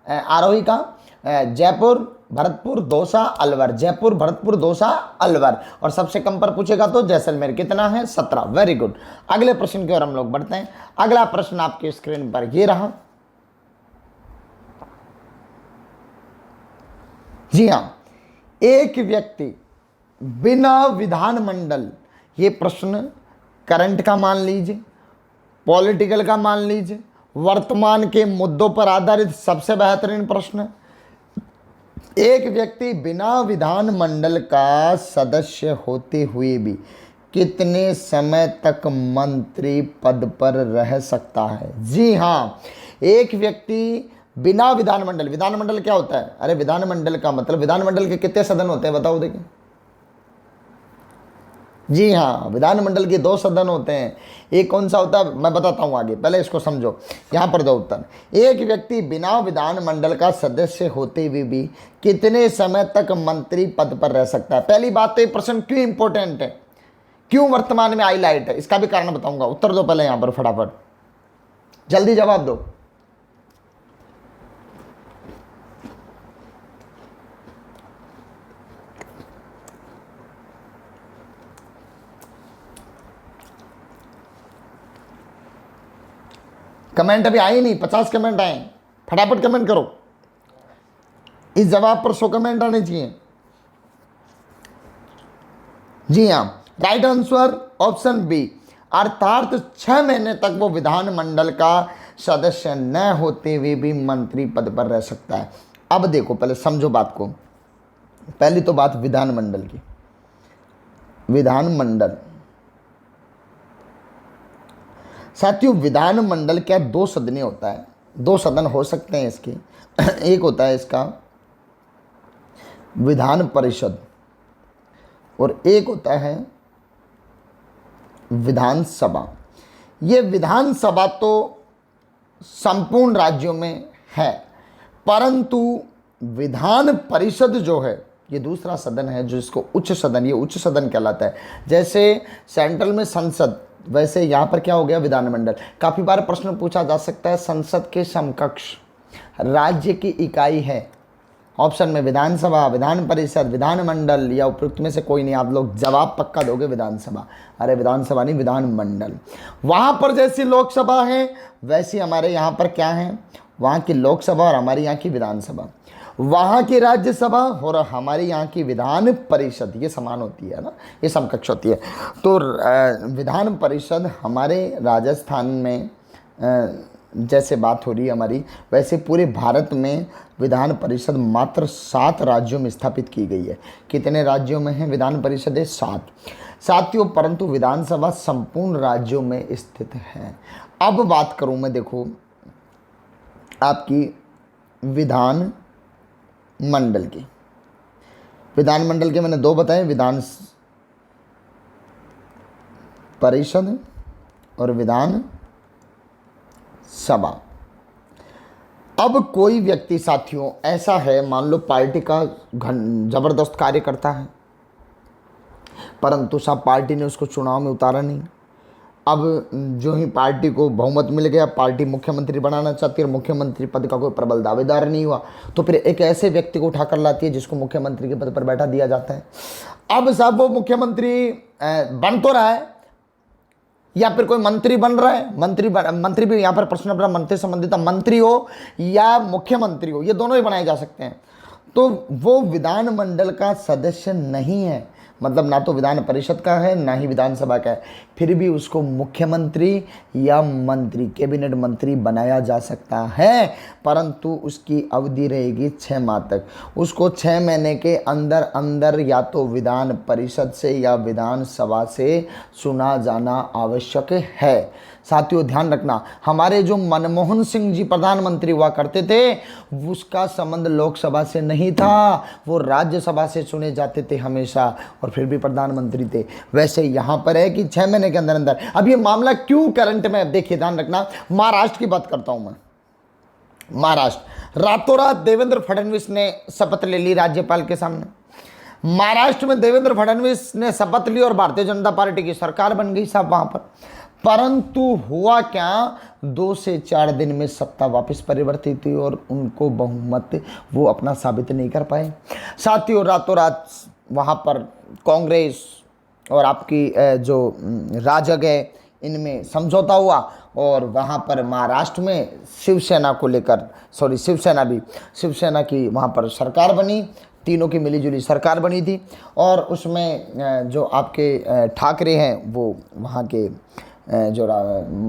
आरोही का? जयपुर, भरतपुर, दौसा, अलवर। जयपुर, भरतपुर, दौसा, अलवर। और सबसे कम पर पूछेगा तो जैसलमेर। कितना है? 17। Very good. अगले प्रश्न की ओर हम लोग बढ़ते हैं। अगला प्रश्न आपकी स्क्रीन पर ये रहा। जी हां, एक व्यक्ति बिना विधानमंडल, ये प्रश्न करंट का मान लीजिए, पॉलिटिकल का मान लीजिए, वर्तमान के मुद्दों पर आधारित सबसे बेहतरीन प्रश्न। एक व्यक्ति बिना विधानमंडल का सदस्य होते हुए भी कितने समय तक मंत्री पद पर रह सकता है? जी हां, एक व्यक्ति बिना विधानमंडल, विधानमंडल क्या होता है? अरे विधानमंडल का मतलब, विधानमंडल के कितने सदन होते हैं बताओ देखिए? जी हाँ, विधानमंडल के 2 सदन होते हैं। एक कौन सा होता है मैं बताता हूँ आगे, पहले इसको समझो। यहाँ पर दो उत्तर। एक व्यक्ति बिना विधानमंडल का सदस्य होते हुए भी कितने समय तक मंत्री पद पर रह सकता है? पहली बात तो ये प्रश्न क्यों इंपॉर्टेंट है, क्यों वर्तमान में हाईलाइट है, इसका भी कारण बताऊंगा। उत्तर दो पहले यहाँ पर फटाफट, जल्दी जवाब दो। कमेंट अभी आए नहीं, 50 कमेंट आए, फटाफट कमेंट करो। इस जवाब पर 100 कमेंट आने चाहिए। जी हाँ, राइट आंसर ऑप्शन बी, अर्थात 6 महीने तक वो विधानमंडल का सदस्य न होते हुए भी मंत्री पद पर रह सकता है। अब देखो, पहले समझो बात को। पहली तो बात विधानमंडल की। विधानमंडल साथियों, विधानमंडल क्या 2 सदनीय होता है, 2 सदन हो सकते हैं इसके। एक होता है इसका विधान परिषद और एक होता है विधानसभा। ये विधानसभा तो संपूर्ण राज्यों में है, परंतु विधान परिषद जो है ये दूसरा सदन है, जो इसको उच्च सदन, ये उच्च सदन कहलाता है। जैसे सेंट्रल में संसद, वैसे यहाँ पर क्या हो गया? विधानमंडल। काफ़ी बार प्रश्न पूछा जा सकता है, संसद के समकक्ष राज्य की इकाई है। ऑप्शन में विधानसभा, विधान परिषद, विधानमंडल या उपयुक्त में से कोई नहीं। आप लोग जवाब पक्का दोगे विधानसभा। अरे विधानसभा नहीं, विधानमंडल। वहाँ पर जैसी लोकसभा है वैसी हमारे यहाँ पर क्या है? वहाँ की लोकसभा और हमारी यहाँ की विधानसभा, वहाँ की राज्यसभा और हमारे यहाँ की विधान परिषद, ये समान होती है ना, ये समकक्ष होती है। तो विधान परिषद हमारे राजस्थान में जैसे बात हो रही है हमारी, वैसे पूरे भारत में विधान परिषद मात्र 7 राज्यों में स्थापित की गई है। कितने राज्यों में है विधान परिषद? 7 साथियों। परंतु विधानसभा संपूर्ण राज्यों में स्थित है। अब बात करूँ मैं, देखो आपकी विधान मंडल की। विधानमंडल के मैंने 2 बताए, विधान परिषद और विधान सभा। अब कोई व्यक्ति साथियों ऐसा है, मान लो पार्टी का जबरदस्त कार्य करता है, परंतु सब पार्टी ने उसको चुनाव में उतारा नहीं। अब जो ही पार्टी को बहुमत मिल गया, पार्टी मुख्यमंत्री बनाना चाहती है और मुख्यमंत्री पद का कोई प्रबल दावेदार नहीं हुआ, तो फिर एक ऐसे व्यक्ति को उठाकर लाती है जिसको मुख्यमंत्री के पद पर बैठा दिया जाता है। अब साहब वो मुख्यमंत्री बन तो रहा है या फिर कोई मंत्री बन रहा है, मंत्री भी यहाँ पर प्रश्न अपना मंत्री संबंधित, मंत्री हो या मुख्यमंत्री हो, ये दोनों ही बनाए जा सकते हैं। तो वो विधानमंडल का सदस्य नहीं है, मतलब ना तो विधान परिषद का है ना ही विधानसभा का है। फिर भी उसको मुख्यमंत्री या मंत्री, कैबिनेट मंत्री बनाया जा सकता है, परंतु उसकी अवधि रहेगी 6 माह तक। उसको 6 महीने के अंदर अंदर या तो विधान परिषद से या विधानसभा से चुना जाना आवश्यक है। साथियों ध्यान रखना, हमारे जो मनमोहन सिंह जी प्रधानमंत्री हुआ करते थे, उसका संबंध लोकसभा से नहीं था, वो राज्यसभा से चुने जाते थे हमेशा, और फिर भी प्रधानमंत्री थे। वैसे यहाँ पर है कि 6 महीने के अंदर अंदर। अब ये मामला क्यों करंट में, अब देखिए ध्यान रखना, महाराष्ट्र की बात करता हूं मैं। महाराष्ट्र, रातों रात देवेंद्र फडणवीस ने शपथ ले ली राज्यपाल के सामने। महाराष्ट्र में देवेंद्र फडणवीस ने शपथ ली और भारतीय जनता पार्टी की सरकार बन गई साहब वहां पर। परंतु हुआ क्या, 2 से 4 दिन में सत्ता वापस परिवर्तित हुई और उनको बहुमत वो अपना साबित नहीं कर पाए। साथियों रातों रात वहाँ पर कांग्रेस और आपकी जो राजग है, इनमें समझौता हुआ और वहाँ पर महाराष्ट्र में शिवसेना को लेकर, शिवसेना की वहाँ पर सरकार बनी, तीनों की मिलीजुली सरकार बनी थी। और उसमें जो आपके ठाकरे हैं वो वहाँ के जो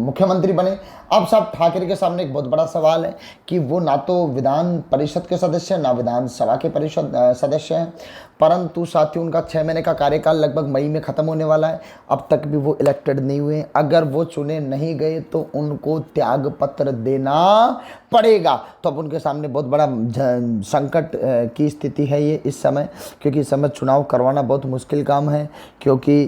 मुख्यमंत्री बने। अब साहब ठाकरे के सामने एक बहुत बड़ा सवाल है कि वो ना तो विधान परिषद के सदस्य हैं, ना विधानसभा के परिषद सदस्य हैं, परंतु साथियों उनका 6 महीने का कार्यकाल लगभग मई में ख़त्म होने वाला है, अब तक भी वो इलेक्टेड नहीं हुए। अगर वो चुने नहीं गए तो उनको त्याग पत्र देना पड़ेगा। तो अब उनके सामने बहुत बड़ा संकट की स्थिति है ये इस समय, क्योंकि इस समय चुनाव करवाना बहुत मुश्किल काम है, क्योंकि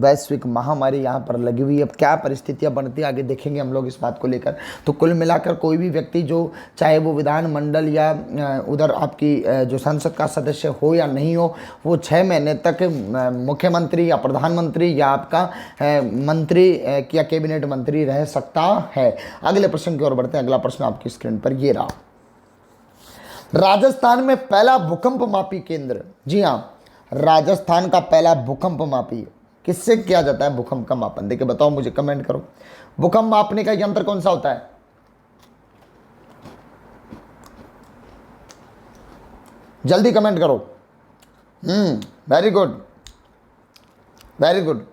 वैश्विक महामारी यहाँ पर लगी हुई है। अब क्या परिस्थितियाँ बनती है आगे देखेंगे हम लोग इस बात को लेकर। तो कुल मिलाकर कोई भी व्यक्ति जो, चाहे वो विधानमंडल या उधर आपकी जो संसद का सदस्य हो या नहीं हो, वो 6 महीने तक मुख्यमंत्री या प्रधानमंत्री या आपका मंत्री या कैबिनेट मंत्री रह सकता है। अगले प्रश्न की ओर बढ़ते हैं। अगला प्रश्न आपकी स्क्रीन पर ये रहा। राजस्थान में पहला भूकंप मापी केंद्र, जी हाँ, राजस्थान का पहला भूकंप मापी किससे किया जाता है भूकंप का मापन? देखिए बताओ मुझे, कमेंट करो। भूकंप मापने का यंत्र कौन सा होता है? जल्दी कमेंट करो। Very good, very good.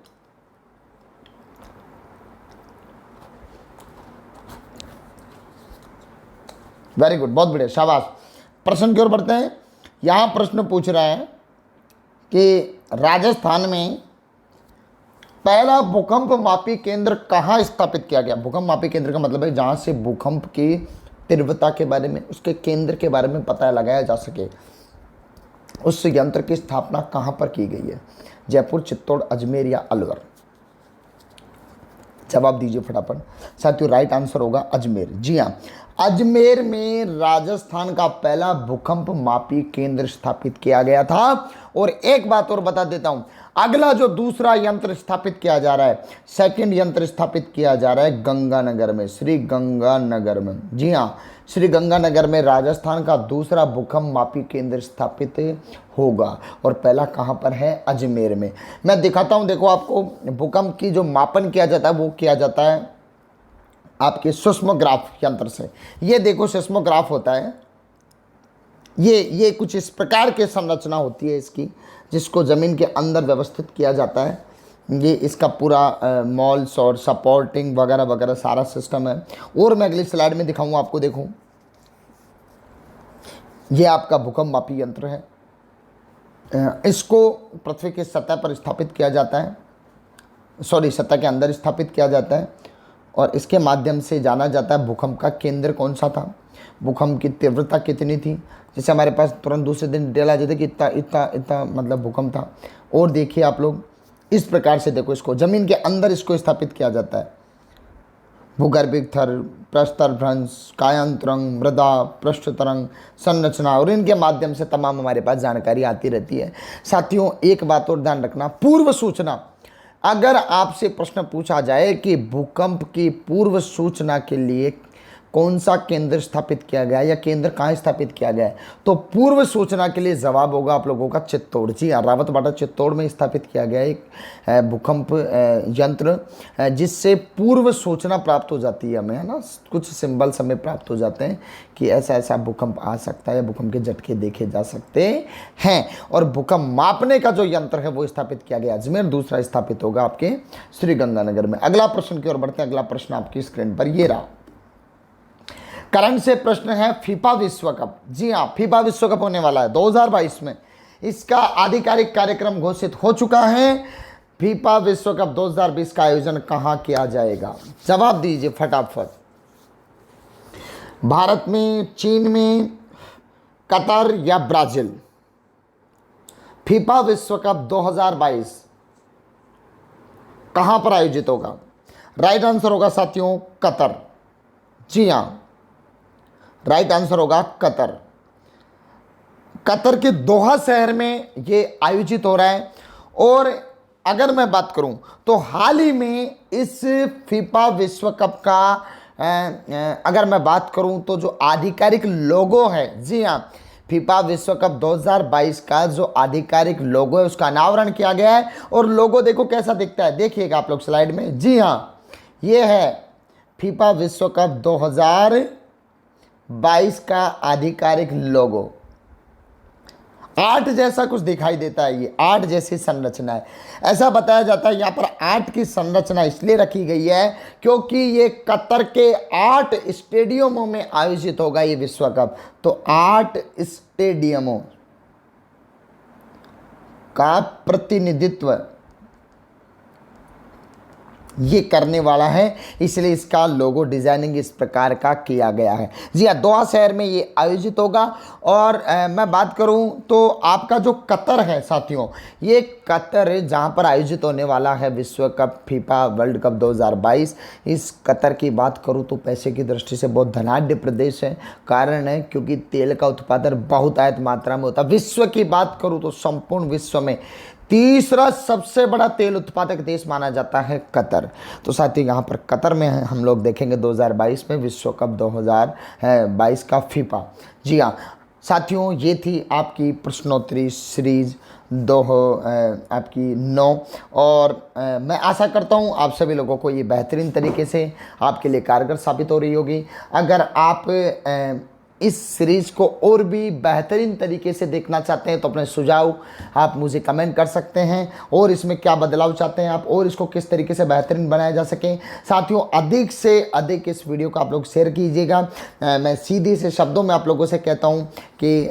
Very good, बहुत बढ़िया, शाबाश। प्रश्न की ओर बढ़ते हैं। यहां प्रश्न पूछ रहा है कि राजस्थान में पहला भूकंप मापी केंद्र कहाँ स्थापित किया गया? भूकंप मापी केंद्र का मतलब है जहां से भूकंप की तीव्रता के बारे में, उसके केंद्र के बारे में पता लगाया जा सके। उस यंत्र की स्थापना कहाँ पर की गई है? जयपुर, चित्तौड़, अजमेर या अलवर? जवाब दीजिए फटाफट। साथियों राइट आंसर होगा अजमेर। जी हाँ, अजमेर में राजस्थान का पहला भूकंप मापी केंद्र स्थापित किया गया था। और एक बात और बता देता हूं, अगला जो दूसरा यंत्र स्थापित किया जा रहा है, सेकंड यंत्र स्थापित किया जा रहा है गंगानगर में, श्री गंगानगर में। जी हाँ, श्री गंगानगर में राजस्थान का दूसरा भूकंप मापी केंद्र स्थापित होगा। और पहला कहाँ पर है? अजमेर में। मैं दिखाता हूँ, देखो आपको भूकंप की जो मापन किया जाता है वो किया जाता है आपके सिस्मोग्राफ यंत्र से। ये देखो सिस्मोग्राफ होता है, ये कुछ इस प्रकार की संरचना होती है इसकी, जिसको ज़मीन के अंदर व्यवस्थित किया जाता है। ये इसका पूरा मॉल्स और सपोर्टिंग वगैरह वगैरह सारा सिस्टम है। और मैं अगली स्लाइड में दिखाऊंगा आपको। देखो ये आपका भूकंप मापी यंत्र है। इसको पृथ्वी की सतह पर स्थापित किया जाता है, सतह के अंदर स्थापित किया जाता है, और इसके माध्यम से जाना जाता है भूकंप का केंद्र कौन सा था, भूकंप की तीव्रता कितनी थी। जैसे हमारे पास तुरंत दूसरे दिन डिटेल आ जाती है कि इतना इतना इतना मतलब भूकंप था। और देखिए आप लोग इस प्रकार से, देखो इसको ज़मीन के अंदर इसको स्थापित किया जाता है। भूगर्भिक थर, प्रस्तर भ्रंश, कायांतरंग, मृदा, पृष्ठ तरंग, संरचना, और इनके माध्यम से तमाम हमारे पास जानकारी आती रहती है। साथियों एक बात और ध्यान रखना, पूर्व सूचना। अगर आपसे प्रश्न पूछा जाए कि भूकंप की पूर्व सूचना के लिए कौन सा केंद्र स्थापित किया गया या केंद्र कहाँ स्थापित किया गया है? तो पूर्व सूचना के लिए जवाब होगा आप लोगों का चित्तौड़। जी हाँ, रावतबाड़ा चित्तौड़ में स्थापित किया गया एक भूकंप यंत्र जिससे पूर्व सूचना प्राप्त हो जाती है हमें, है ना। कुछ सिंबल्स हमें प्राप्त हो जाते हैं कि ऐसा ऐसा भूकंप आ सकता है या भूकंप के झटके देखे जा सकते हैं। और भूकंप मापने का जो यंत्र है वो स्थापित किया गया अजमेर, दूसरा स्थापित होगा आपके श्रीगंगानगर में। अगला प्रश्न की ओर बढ़ते हैं। अगला प्रश्न आपकी स्क्रीन पर ये रहा। करंट से प्रश्न है फीफा विश्व कप। जी हाँ, फीफा विश्व कप होने वाला है 2022 में। इसका आधिकारिक कार्यक्रम घोषित हो चुका है। फीफा विश्व कप 2020 का आयोजन कहाँ किया जाएगा? जवाब दीजिए फटाफट। भारत में, चीन में, कतर या ब्राजील? फीफा विश्व कप 2022 कहां पर आयोजित होगा? राइट आंसर होगा साथियों कतर। जी हां, राइट आंसर होगा कतर। कतर के दोहा शहर में ये आयोजित हो रहा है। और अगर मैं बात करूं तो हाल ही में इस फीफा विश्व कप का अगर मैं बात करूं तो जो आधिकारिक लोगो है, जी हाँ, फीफा विश्व कप 2022 का जो आधिकारिक लोगो है उसका अनावरण किया गया है। और लोगो देखो कैसा दिखता है, देखिएगा आप लोग स्लाइड में। जी हाँ, ये है फीफा विश्व कप 2022 का आधिकारिक लोगो। 8 जैसा कुछ दिखाई देता है, ये 8 जैसी संरचना है। ऐसा बताया जाता है यहाँ पर 8 की संरचना इसलिए रखी गई है क्योंकि ये कतर के 8 स्टेडियमों में आयोजित होगा ये विश्व कप। तो 8 स्टेडियमों का प्रतिनिधित्व ये करने वाला है, इसलिए इसका लोगो डिजाइनिंग इस प्रकार का किया गया है। जी हाँ, दोहा शहर में ये आयोजित होगा। और मैं बात करूं तो आपका जो कतर है साथियों, ये कतर जहां पर आयोजित होने वाला है विश्व कप फीफा वर्ल्ड कप 2022, इस कतर की बात करूं तो पैसे की दृष्टि से बहुत धनाढ्य प्रदेश है। कारण है क्योंकि तेल का उत्पादन बहुतायत मात्रा में होता है। विश्व की बात करूं तो संपूर्ण विश्व में तीसरा सबसे बड़ा तेल उत्पादक देश माना जाता है कतर। तो साथियों यहाँ पर कतर में हम लोग देखेंगे 2022 में विश्व कप 2022 का फीफा। जी हाँ साथियों, ये थी आपकी प्रश्नोत्तरी सीरीज आपकी 9। और मैं आशा करता हूँ आप सभी लोगों को ये बेहतरीन तरीके से आपके लिए कारगर साबित हो रही होगी। अगर आप इस सीरीज़ को और भी बेहतरीन तरीके से देखना चाहते हैं तो अपने सुझाव आप मुझे कमेंट कर सकते हैं, और इसमें क्या बदलाव चाहते हैं आप, और इसको किस तरीके से बेहतरीन बनाया जा सके। साथियों अधिक से अधिक इस वीडियो को आप लोग शेयर कीजिएगा। मैं सीधे से शब्दों में आप लोगों से कहता हूं कि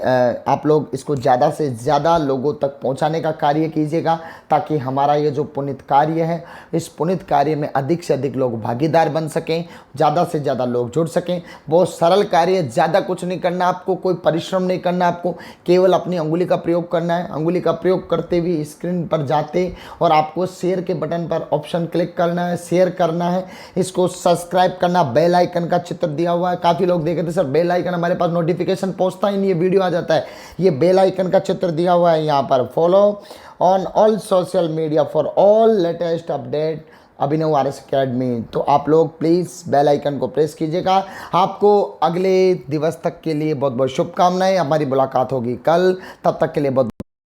आप लोग इसको ज़्यादा से ज़्यादा लोगों तक पहुंचाने का कार्य कीजिएगा, ताकि हमारा ये जो पुनीत कार्य है, इस पुनीत कार्य में अधिक से अधिक लोग भागीदार बन सकें, ज़्यादा से ज़्यादा लोग जुड़ सकें। बहुत सरल कार्य, ज़्यादा कुछ नहीं करना आपको, कोई परिश्रम नहीं करना आपको, केवल अपनी अंगुली का प्रयोग करना है। अंगुली का प्रयोग करते हुए स्क्रीन पर जाते और आपको शेयर के बटन पर ऑप्शन क्लिक करना है, शेयर करना है, इसको सब्सक्राइब करना, बेल आइकन का चित्र दिया हुआ है। काफ़ी लोग देखे थे सर बेल आइकन हमारे पास नोटिफिकेशन पहुंचता ही नहीं, ये वीडियो आ जाता है। ये बेल आइकन का चित्र दिया हुआ है यहाँ पर। Follow on all social media for all latest update Abhinav RS academy. तो आप लोग प्लीज़ बेल आइकन को प्रेस कीजिएगा। आपको अगले दिवस तक के लिए बहुत बहुत शुभकामनाएं। हमारी मुलाकात होगी कल, तब तक के लिए बहुत